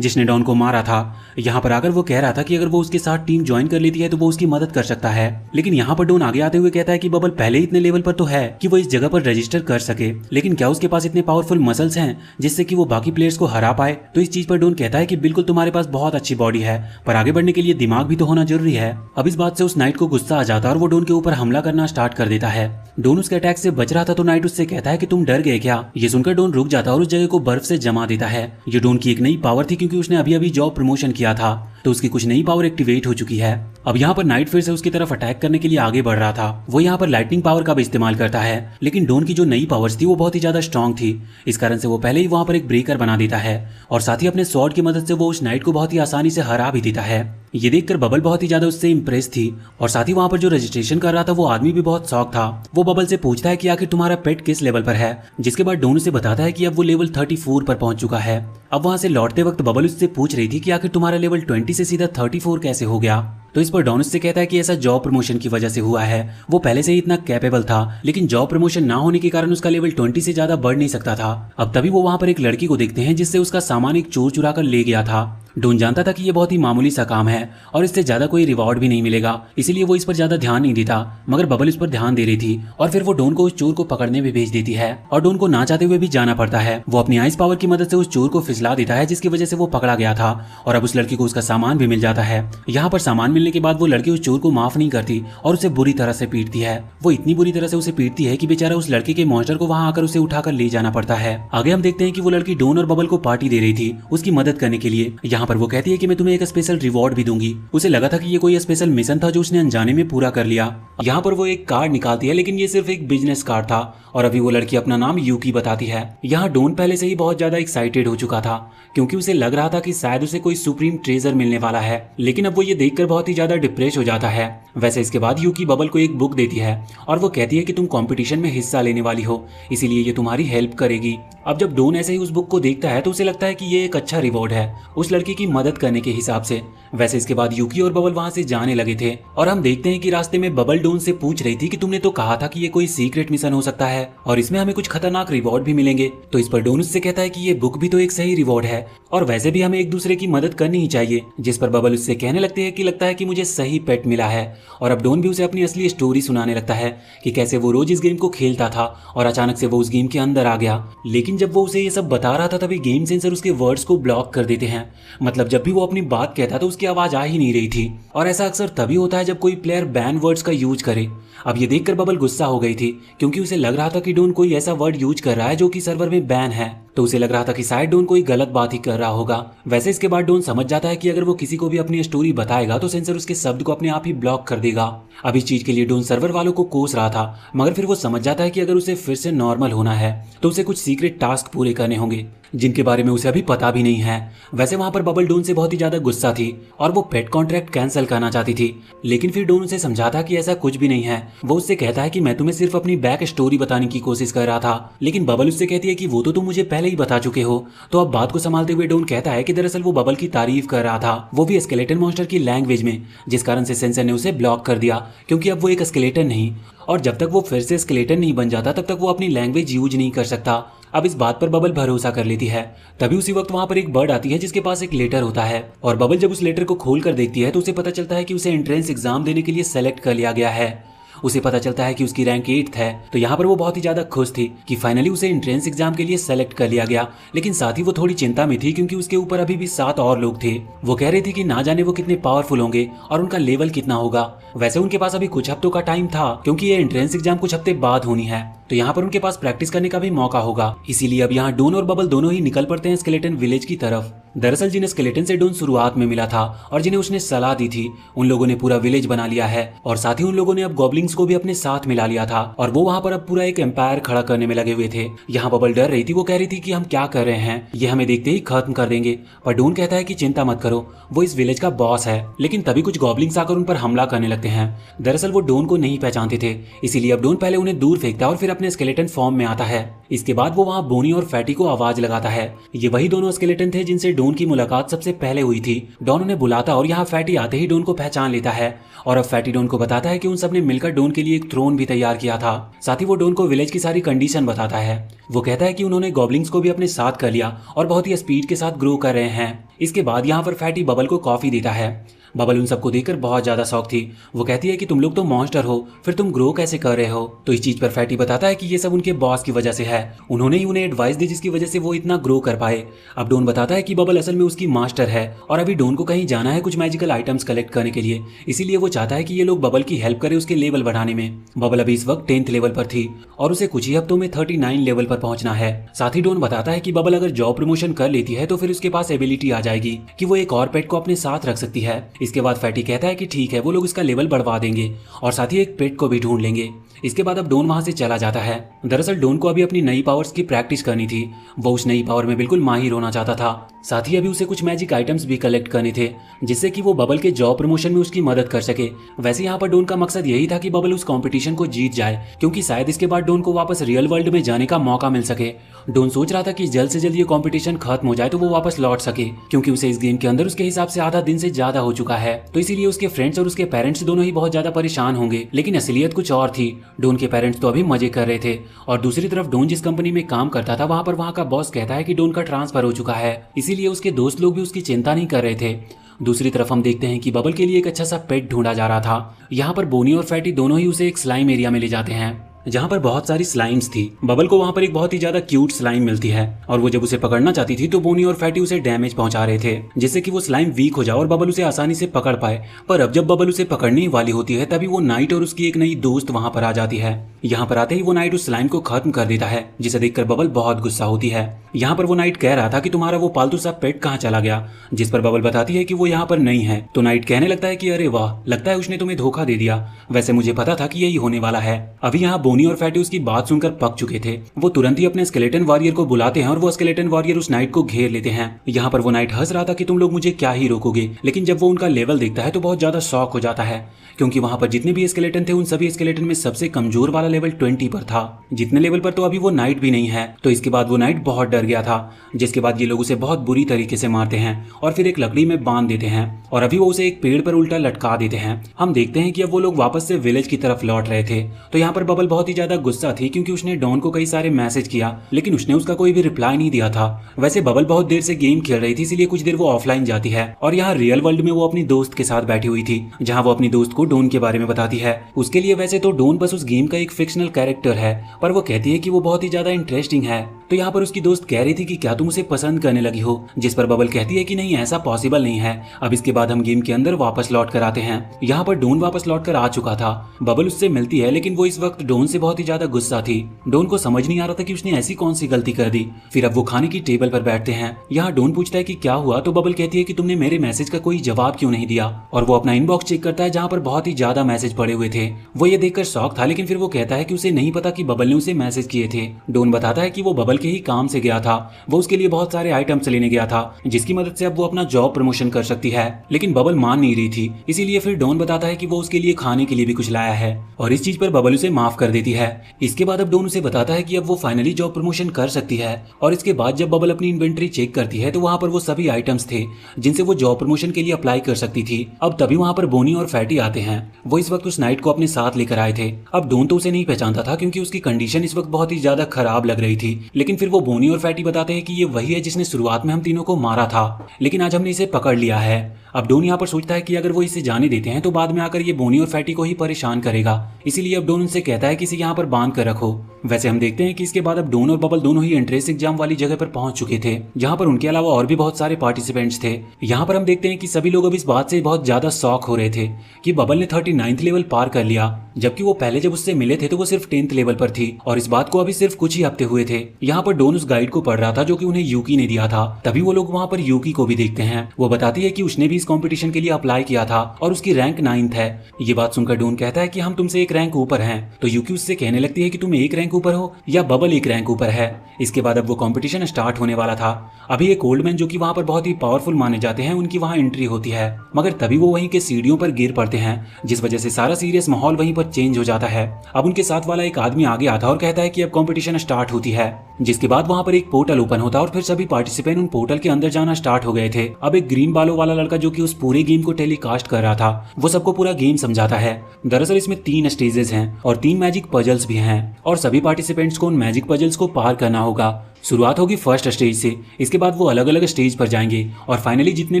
जिसने डॉन को मारा था। यहाँ पर आकर वो कह रहा था कि अगर वो उसके साथ टीम ज्वाइन कर लेती है तो वो उसकी मदद कर सकता है। लेकिन यहाँ पर डॉन आगे आते हुए कहता है कि बबल पहले इतने लेवल पर तो है कि वो इस जगह पर रजिस्टर कर सके, लेकिन क्या उसके पास इतने पावरफुल मसल्स हैं जिससे कि वो बाकी प्लेयर्स को हरा पाए। तो इस चीज पर डॉन कहता है कि बिल्कुल तुम्हारे पास बहुत अच्छी बॉडी है, पर आगे बढ़ने के लिए दिमाग भी तो होना जरूरी है। अब इस बात से उस नाइट को गुस्सा आ जाता है और वो डॉन के ऊपर हमला करना स्टार्ट कर देता है। डॉन उसके अटैक से बच रहा था तो नाइट उससे कहता है कि तुम डर गए क्या। ये सुनकर डॉन रुक जाता है और उस जगह को बर्फ से जमा देता है। ये डॉन की एक नई पावर थी क्योंकि उसने अभी अभी जॉब प्रमोशन किया था, तो उसकी कुछ नई पावर एक्टिवेट हो चुकी है। अब यहाँ पर नाइट फिर से उसकी तरफ अटैक करने के लिए आगे बढ़ रहा था। वो यहाँ पर लाइटनिंग पावर का भी इस्तेमाल करता है, लेकिन डॉन की जो नई पावर्स थी वो बहुत ही ज्यादा स्ट्रांग थी। इस कारण से वो पहले ही वहाँ पर एक ब्रेकर बना देता है और साथ ही अपने स्वॉर्ड की मदद से वो उस नाइट को बहुत ही आसानी से हरा भी देता है। ये देखकर बबल बहुत ही ज्यादा उससे इंप्रेस थी और साथ ही वहाँ पर जो रजिस्ट्रेशन कर रहा था वो आदमी भी बहुत शौक था। वो बबल से पूछता है कि आखिर तुम्हारा पेट किस लेवल पर है, जिसके बाद डॉन उसे बताता है कि अब वो लेवल 34 पर पहुंच चुका है। अब वहां से लौटते वक्त बबल उससे पूछ रही थी कि आखिर तुम्हारा लेवल 20 से सीधा 34 कैसे हो गया। तो इस पर डॉन उससे कहता है कि ऐसा जॉब प्रमोशन की वजह से हुआ है। वो पहले से ही इतना कैपेबल था, लेकिन जॉब प्रमोशन ना होने के कारण उसका लेवल 20 से ज्यादा बढ़ नहीं सकता था। अब तभी वो वहां पर एक लड़की को देखते हैं जिससे उसका सामान एक चोर चुरा कर ले गया था। डॉन जानता था कि ये बहुत ही मामूली सा काम है और इससे ज्यादा कोई रिवॉर्ड भी नहीं मिलेगा, इसीलिए वो इस पर ज्यादा ध्यान नहीं देता, मगर बबल इस पर ध्यान दे रही थी और फिर वो डॉन को उस चोर को पकड़ने में भेज देती है और डॉन को ना चाहते हुए भी जाना पड़ता है। वो अपनी आइस पावर की मदद से उस चोर को फिसला देता है जिसकी वजह से वो पकड़ा गया था और अब उस लड़की को उसका सामान भी मिल जाता है। यहाँ पर सामान मिलने के बाद वो लड़की उस चोर को माफ नहीं करती और उसे बुरी तरह से पीटती है। वो इतनी बुरी तरह से उसे पीटती है कि बेचारा उस लड़के के मॉन्स्टर को वहां आकर उसे उठाकर ले जाना पड़ता है। आगे हम देखते हैं कि वो लड़की डॉन और बबल को पार्टी दे रही थी उसकी मदद करने के लिए। यहाँ पर वो कहती है कि मैं तुम्हें एक स्पेशल रिवॉर्ड भी दूंगी। उसे लगा था कि ये कोई स्पेशल मिशन था जो उसने अनजाने में पूरा कर लिया। यहाँ पर वो एक कार्ड निकालती है, लेकिन ये सिर्फ एक बिजनेस कार्ड था और अभी वो लड़की अपना नाम यूकी बताती है। यहाँ डॉन पहले से ही बहुत ज्यादा एक्साइटेड हो चुका था क्योंकि उसे लग रहा था कि शायद उसे कोई सुप्रीम ट्रेजर मिलने वाला है, लेकिन अब वो ये देखकर बहुत ही ज्यादा डिप्रेस हो जाता है। वैसे इसके बाद यूकी बबल को एक बुक देती है और वो कहती है कि तुम कंपटीशन में हिस्सा लेने वाली हो, इसीलिए ये तुम्हारी हेल्प करेगी। अब जब डॉन ऐसे ही उस बुक को देखता है तो उसे लगता है कि ये एक अच्छा रिवॉर्ड है उस लड़की की मदद करने के हिसाब से। वैसे इसके बाद यूकी और बबल वहां से जाने लगे थे और हम देखते हैं कि रास्ते में बबल डॉन से पूछ रही थी कि तुमने तो कहा था कि ये कोई सीक्रेट मिशन हो सकता है और इसमें हमें कुछ खतरनाक रिवॉर्ड भी मिलेंगे। तो इस पर डॉन उससे कहता है कि ये बुक भी तो एक सही रिवॉर्ड है और वैसे भी हमें एक दूसरे की मदद करनी ही चाहिए। जिस पर बबल उससे कहने लगते हैं कि लगता है कि मुझे सही पेट मिला है और अब डॉन भी उसे अपनी असली स्टोरी सुनाने लगता है कि कैसे वो रोज इस गेम को खेलता था और अचानक से वो उस गेम के अंदर आ गया। लेकिन जब वो उसे ये सब बता रहा था तभी गेम सेंसर उसके वर्ड्स को ब्लॉक कर देते हैं। मतलब जब भी वो अपनी बात कहता तो उसकी आवाज आ ही नहीं रही थी और ऐसा अक्सर तभी होता है जब कोई प्लेयर बैन वर्ड्स का यूज करे। अब ये देखकर बबल गुस्सा हो गई थी क्योंकि उसे लग रहा था कि डॉन कोई ऐसा वर्ड यूज कर रहा है जो कि सर्वर में बैन है, तो उसे लग रहा था कि शायद डॉन कोई गलत बात ही कर रहा होगा। वैसे इसके बाद डॉन समझ जाता है कि अगर वो किसी को भी अपनी स्टोरी बताएगा तो सेंसर उसके शब्द को अपने आप ही ब्लॉक कर देगा। अब इस चीज के लिए डॉन सर्वर वालों को कोस रहा था, मगर फिर वो समझ जाता है कि अगर उसे फिर से नॉर्मल होना है तो उसे कुछ सीक्रेट टास्क पूरे करने होंगे जिनके बारे में उसे अभी पता भी नहीं है। वैसे वहां पर बबल डॉन से बहुत ही ज्यादा गुस्सा थी और वो पेट कॉन्ट्रैक्ट कैंसिल करना चाहती थी, लेकिन फिर डॉन उसे समझाता कि ऐसा कुछ भी नहीं है। वो उससे कहता है कि मैं तुम्हें सिर्फ अपनी बैक स्टोरी बताने की कोशिश कर रहा था, लेकिन बबल उससे कहती है कि वो तो तुम मुझे पहले ही बता चुके हो। तो अब बात को संभालते हुए डॉन कहता है कि दरअसल वो बबल की तारीफ कर रहा था, वो भी स्केलेटन मॉन्स्टर की लैंग्वेज में, जिस कारण से सेंसर ने उसे ब्लॉक कर दिया क्योंकि अब वो एक स्केलेटन नहीं, और जब तक वो फिर से स्केलेटन नहीं बन जाता तब तक वो अपनी लैंग्वेज यूज नहीं कर सकता। अब इस बात पर बबल भरोसा कर लेती है। तभी उसी वक्त वहां पर एक बर्ड आती है जिसके पास एक लेटर होता है और बबल जब उस लेटर को खोल कर देखती है तो उसे पता चलता है कि उसे एंट्रेंस एग्जाम देने के लिए सेलेक्ट कर लिया गया है। उसे पता चलता है कि उसकी रैंक 8th है, तो यहाँ पर वो बहुत ही ज्यादा खुश थी कि फाइनली उसे एंट्रेंस एग्जाम के लिए सेलेक्ट कर लिया गया। लेकिन साथ ही वो थोड़ी चिंता में थी क्योंकि उसके ऊपर अभी भी 7 और लोग थे। वो कह रही थी कि ना जाने वो कितने पावरफुल होंगे और उनका लेवल कितना होगा। वैसे उनके पास अभी कुछ हफ्तों का टाइम था क्योंकि ये एंट्रेंस एग्जाम कुछ हफ्ते बाद होनी है, तो यहाँ पर उनके पास प्रैक्टिस करने का भी मौका होगा। इसीलिए अब यहाँ डॉन और बबल दोनों ही निकल पड़ते हैं स्केलेटन विलेज की तरफ। दरअसल जिन स्केलेटन से डॉन शुरुआत में मिला था और जिन्हें उसने सलाह दी थी उन लोगों ने पूरा विलेज बना लिया है और साथ ही उन लोगों ने अब गॉब्लिंग्स को भी अपने साथ मिला लिया था और वो वहां पर अब पूरा एक एम्पायर खड़ा करने में लगे हुए थे। यहाँ बबल डर रही थी, वो कह रही थी कि हम क्या कर रहे हैं, ये हमें देखते ही खत्म कर देंगे। पर डॉन कहता है कि चिंता मत करो, वो इस विलेज का बॉस है। लेकिन तभी कुछ गॉब्लिंग्स आकर उन पर हमला करने लगते हैं। दरअसल वो डॉन को नहीं पहचानते थे, इसीलिए अब डॉन पहले उन्हें दूर फेंकता है और फिर अपने स्केलेटन फॉर्म में आता है। इसके बाद वो वहाँ बोनी और फैटी को आवाज लगाता है। ये वही दोनों स्केलेटन थे जिनसे डॉन डोन की मुलाकात सबसे पहले हुई थी। डॉन उन्हें बुलाता और यहाँ फैटी आते ही डोन को पहचान लेता है और अब फैटी डोन को बताता है कि उन सब ने मिलकर डोन के लिए एक थ्रोन भी तैयार किया था। साथ ही वो डोन को विलेज की सारी कंडीशन बताता है। वो कहता है कि उन्होंने गॉब्लिंग्स को भी अपने साथ कर लिया और बहुत ही स्पीड के साथ ग्रो कर रहे हैं। इसके बाद यहाँ पर फैटी बबल को कॉफी देता है। बबल उन सबको देखकर बहुत ज्यादा शौक थी। वो कहती है कि तुम लोग तो मॉन्स्टर हो, फिर तुम ग्रो कैसे कर रहे हो। तो इस चीज पर फैटी बताता है कि ये सब उनके बॉस की वजह से है, उन्होंने ही उन्हें एडवाइस दी जिसकी वजह से वो इतना ग्रो कर पाए। अब डोन बताता है कि बबल असल में उसकी मास्टर है और अभी डोन को कहीं जाना है कुछ मैजिकल आइटम्स कलेक्ट करने के लिए, इसीलिए वो चाहता है कि ये लोग बबल की हेल्प करें उसके लेवल बढ़ाने में। बबल अभी इस वक्त 10th लेवल पर थी और उसे कुछ ही हफ्तों में 39 लेवल पर पहुंचना है। साथ ही डोन बताता है कि बबल अगर जॉब प्रमोशन कर लेती है तो फिर उसके पास एबिलिटी आ जाएगी कि वो एक और पेट को अपने साथ रख सकती है। इसके बाद फैटी कहता है कि ठीक है, वो लोग इसका लेवल बढ़वा देंगे और साथ ही एक पेट को भी ढूंढ लेंगे। इसके बाद अब डोन वहां से चला जाता है। दरअसल डोन को अभी अपनी नई पावर्स की प्रैक्टिस करनी थी, वो उस नई पावर में बिल्कुल माहिर होना चाहता था। साथ ही अभी उसे कुछ मैजिक आइटम्स भी कलेक्ट करने थे जिससे कि वो बबल के जॉब प्रमोशन में उसकी मदद कर सके। वैसे यहाँ पर डोन का मकसद यही था कि बबल उस कंपटीशन को जीत जाए, क्योंकि शायद इसके बाद डोन को वापस रियल वर्ल्ड में जाने का मौका मिल सके। डोन सोच रहा था कि जल्द से जल्द ये कंपटीशन खत्म हो जाए तो वो वापस लौट सके, क्योंकि उसे इस गेम के अंदर उसके हिसाब से आधा दिन से ज्यादा हो चुका है। तो इसीलिए उसके फ्रेंड्स और उसके पेरेंट्स दोनों ही बहुत ज्यादा परेशान होंगे। लेकिन असलियत कुछ और थी। डोन के पेरेंट्स तो अभी मजे कर रहे थे और दूसरी तरफ डोन जिस कंपनी में काम करता था वहां पर वहां का बॉस कहता है कि डोन का ट्रांसफर हो चुका है, इसीलिए उसके दोस्त लोग भी उसकी चिंता नहीं कर रहे थे। दूसरी तरफ हम देखते हैं कि बबल के लिए एक अच्छा सा पेट ढूंढा जा रहा था। यहाँ पर बोनी और फैटी दोनों ही उसे एक स्लाइम एरिया में ले जाते हैं जहाँ पर बहुत सारी स्लाइम्स थी। बबल को वहाँ पर एक बहुत ही ज्यादा क्यूट स्लाइम मिलती है और वो जब उसे पकड़ना चाहती थी तो बोनी और फैटी उसे डैमेज पहुंचा रहे थे जिससे कि वो स्लाइम वीक हो जाए और बबल उसे आसानी से पकड़ पाए। पर अब जब बबल उसे पकड़ने वाली होती है तभी वो नाइट और उसकी एक नई दोस्त वहाँ पर आ जाती है। यहाँ पर आते ही वो नाइट उस स्लाइम को खत्म कर देता है जिसे देखकर बबल बहुत गुस्सा होती है। यहाँ पर वो नाइट कह रहा था कि तुम्हारा वो पालतू सा पेट कहाँ चला गया, जिस पर बबल बताती है कि वो यहाँ पर नहीं है। तो नाइट कहने लगता है कि अरे वाह, लगता है उसने तुम्हें धोखा दे दिया, वैसे मुझे पता था कि यही होने वाला है। अभी यहाँ बोनी और फैटी उसकी बात सुनकर पक चुके थे। वो तुरंत ही अपने स्केलेटन वॉरियर को बुलाते हैं और वो स्केलेटन वॉरियर उस नाइट को घेर लेते हैं। यहाँ पर वो नाइट हंस रहा था कि तुम लोग मुझे क्या ही रोकोगे, लेकिन जब वो उनका लेवल देखता है तो बहुत ज्यादा शॉक हो जाता है, क्योंकि वहां पर जितने भी स्केलेटन थे उन सभी स्केलेटन में सबसे कमजोर वाला लेवल 20 पर था, जितने लेवल पर तो अभी वो नाइट भी नहीं है। तो इसके बाद वो नाइट बहुत डर गया था, जिसके बाद ये लोग उसे बहुत बुरी तरीके से मारते हैं और फिर एक लकड़ी में बांध देते हैं और अभी वो उसे एक पेड़ पर उल्टा लटका देते हैं। हम देखते हैं कि अब वो लोग वापस से विलेज की तरफ लौट रहे थे। तो यहाँ पर बबल बहुत ही ज्यादा गुस्सा थी क्योंकि उसने डॉन को कई सारे मैसेज किया लेकिन उसने उसका कोई भी रिप्लाई नहीं दिया था। वैसे बबल बहुत देर से गेम खेल रही थी, इसलिए कुछ देर वो ऑफलाइन जाती है और यहाँ रियल वर्ल्ड में वो अपनी दोस्त के साथ बैठी हुई थी, जहाँ वो अपनी दोस्त को डॉन के बारे में बताती है। उसके लिए वैसे तो डॉन बस उस गेम का एक फिक्शनल कैरेक्टर है, पर वो कहती है कि वो बहुत ही ज्यादा इंटरेस्टिंग है। तो यहाँ पर उसकी दोस्त कह रही थी कि क्या तुम उसे पसंद करने लगी हो, जिस पर बबल कहती है कि नहीं, ऐसा पॉसिबल नहीं है। अब इसके बाद हम गेम के अंदर वापस लौट कर आते हैं। यहाँ पर डॉन वापस लौट कर आ चुका था। बबल उससे मिलती है लेकिन वो इस वक्त डॉन से बहुत ही ज्यादा गुस्सा थी। डॉन को समझ नहीं आ रहा था कि उसने ऐसी कौन सी गलती कर दी। फिर अब वो खाने की टेबल पर बैठते हैं। यहाँ डॉन पूछता है कि क्या हुआ, तो बबल कहती है कि तुमने मेरे मैसेज का कोई जवाब क्यों नहीं दिया, और वो अपना इनबॉक्स चेक करता है जहाँ पर बहुत ही ज्यादा मैसेज पड़े हुए थे। वो ये देखकर शॉक था, लेकिन फिर वो कहता है कि उसे नहीं पता कि बबल ने उसे मैसेज किए थे। डॉन बताता है कि वो बबल के ही काम से गया था, वो उसके लिए बहुत सारे आइटम्स लेने गया था जिसकी मदद से अब वो अपना जॉब प्रमोशन कर सकती है, लेकिन बबल मान नहीं रही थी। इसीलिए फिर डॉन बताता है कि वो उसके लिए खाने के लिए भी कुछ लाया है और इस चीज पर बबल उसे माफ कर देती है। इसके बाद अब डॉन उसे बताता है कि अब वो फाइनली जॉब प्रमोशन कर सकती है। और इसके बाद जब बबल अपनी इन्वेंटरी चेक करती है तो वहां पर वो सभी आइटम्स थे जिनसे वो जॉब प्रमोशन के लिए अप्लाई कर सकती थी। अब तभी वहां पर बोनी और फैटी आते हैं। वो इस वक्त उस नाइट को अपने साथ लेकर आए थे। अब डॉन तो उसे नहीं पहचानता था क्योंकि उसकी कंडीशन इस वक्त बहुत ही ज्यादा खराब लग रही थी, लेकिन फिर वो बोनी और फैटी बताते हैं कि ये वही है जिसने शुरुआत में हम तीनों को मारा था, लेकिन आज हमने इसे पकड़ लिया है। अब डॉन यहाँ पर सोचता है कि अगर वो इसे जाने देते हैं तो बाद में आकर ये बोनी और फैटी को ही परेशान करेगा, इसीलिए अब डॉन उनसे कहता है कि इसे यहाँ पर बांध कर रखो। वैसे हम देखते हैं कि इसके बाद अब डॉन और बबल दोनों ही एंट्रेंस एग्जाम वाली जगह पर पहुंच चुके थे, जहाँ पर उनके अलावा और भी बहुत सारे पार्टिसिपेंट्स थे। यहाँ पर हम देखते हैं कि सभी लोग अब इस बात से बहुत ज्यादा शॉक हो रहे थे कि बबल ने 39th लेवल पार कर लिया, जबकि वो पहले जब उससे मिले थे तो वो सिर्फ 10th लेवल पर थी और इस बात को अभी सिर्फ कुछ ही हफ्ते हुए थे। यहाँ पर डॉन उस गाइड को पढ़ रहा था जो कि उन्हें यूकी ने दिया था। तभी वो लोग वहाँ पर यूकी को भी देखते हैं। वो बताती है कि उसने भी इस कंपटीशन के लिए अप्लाई किया था और उसकी रैंक 9th है। ये बात सुनकर डॉन कहता है कि हम तुमसे एक रैंक ऊपर हैं। तो यूकी उससे कहने लगती है कि तुम एक रैंक ऊपर हो या बबल एक रैंक ऊपर है। इसके बाद अब वो कंपटीशन स्टार्ट होने वाला था। अभी एक ओल्ड मैन जो कि वहाँ पर बहुत ही पावरफुल माने जाते हैं, उनकी वहाँ एंट्री होती है, मगर तभी वो वहीं के सीढ़ियों पर गिर पड़ते हैं, जिस वजह से सारा सीरियस माहौल वहीं पर चेंज हो जाता है। अब उनके साथ वाला एक आदमी आगे आता और कहता है कि अब कंपटीशन स्टार्ट होती है, जिसके बाद वहाँ पर एक पोर्टल ओपन होता और फिर सभी पार्टिसिपेंट उन पोर्टल के अंदर जाना स्टार्ट हो गए थे। अब एक ग्रीन बालों वाला लड़का जो कि उस पूरे गेम को टेलीकास्ट कर रहा था, वो सबको पूरा गेम समझाता है। दरअसल इसमें 3 स्टेजेस हैं और 3 मैजिक पजल्स भी हैं और सभी पार्टिसिपेंट्स को उन मैजिक पजल्स को पार करना होगा। शुरुआत होगी फर्स्ट स्टेज से, इसके बाद वो अलग अलग स्टेज पर जाएंगे और फाइनली जितने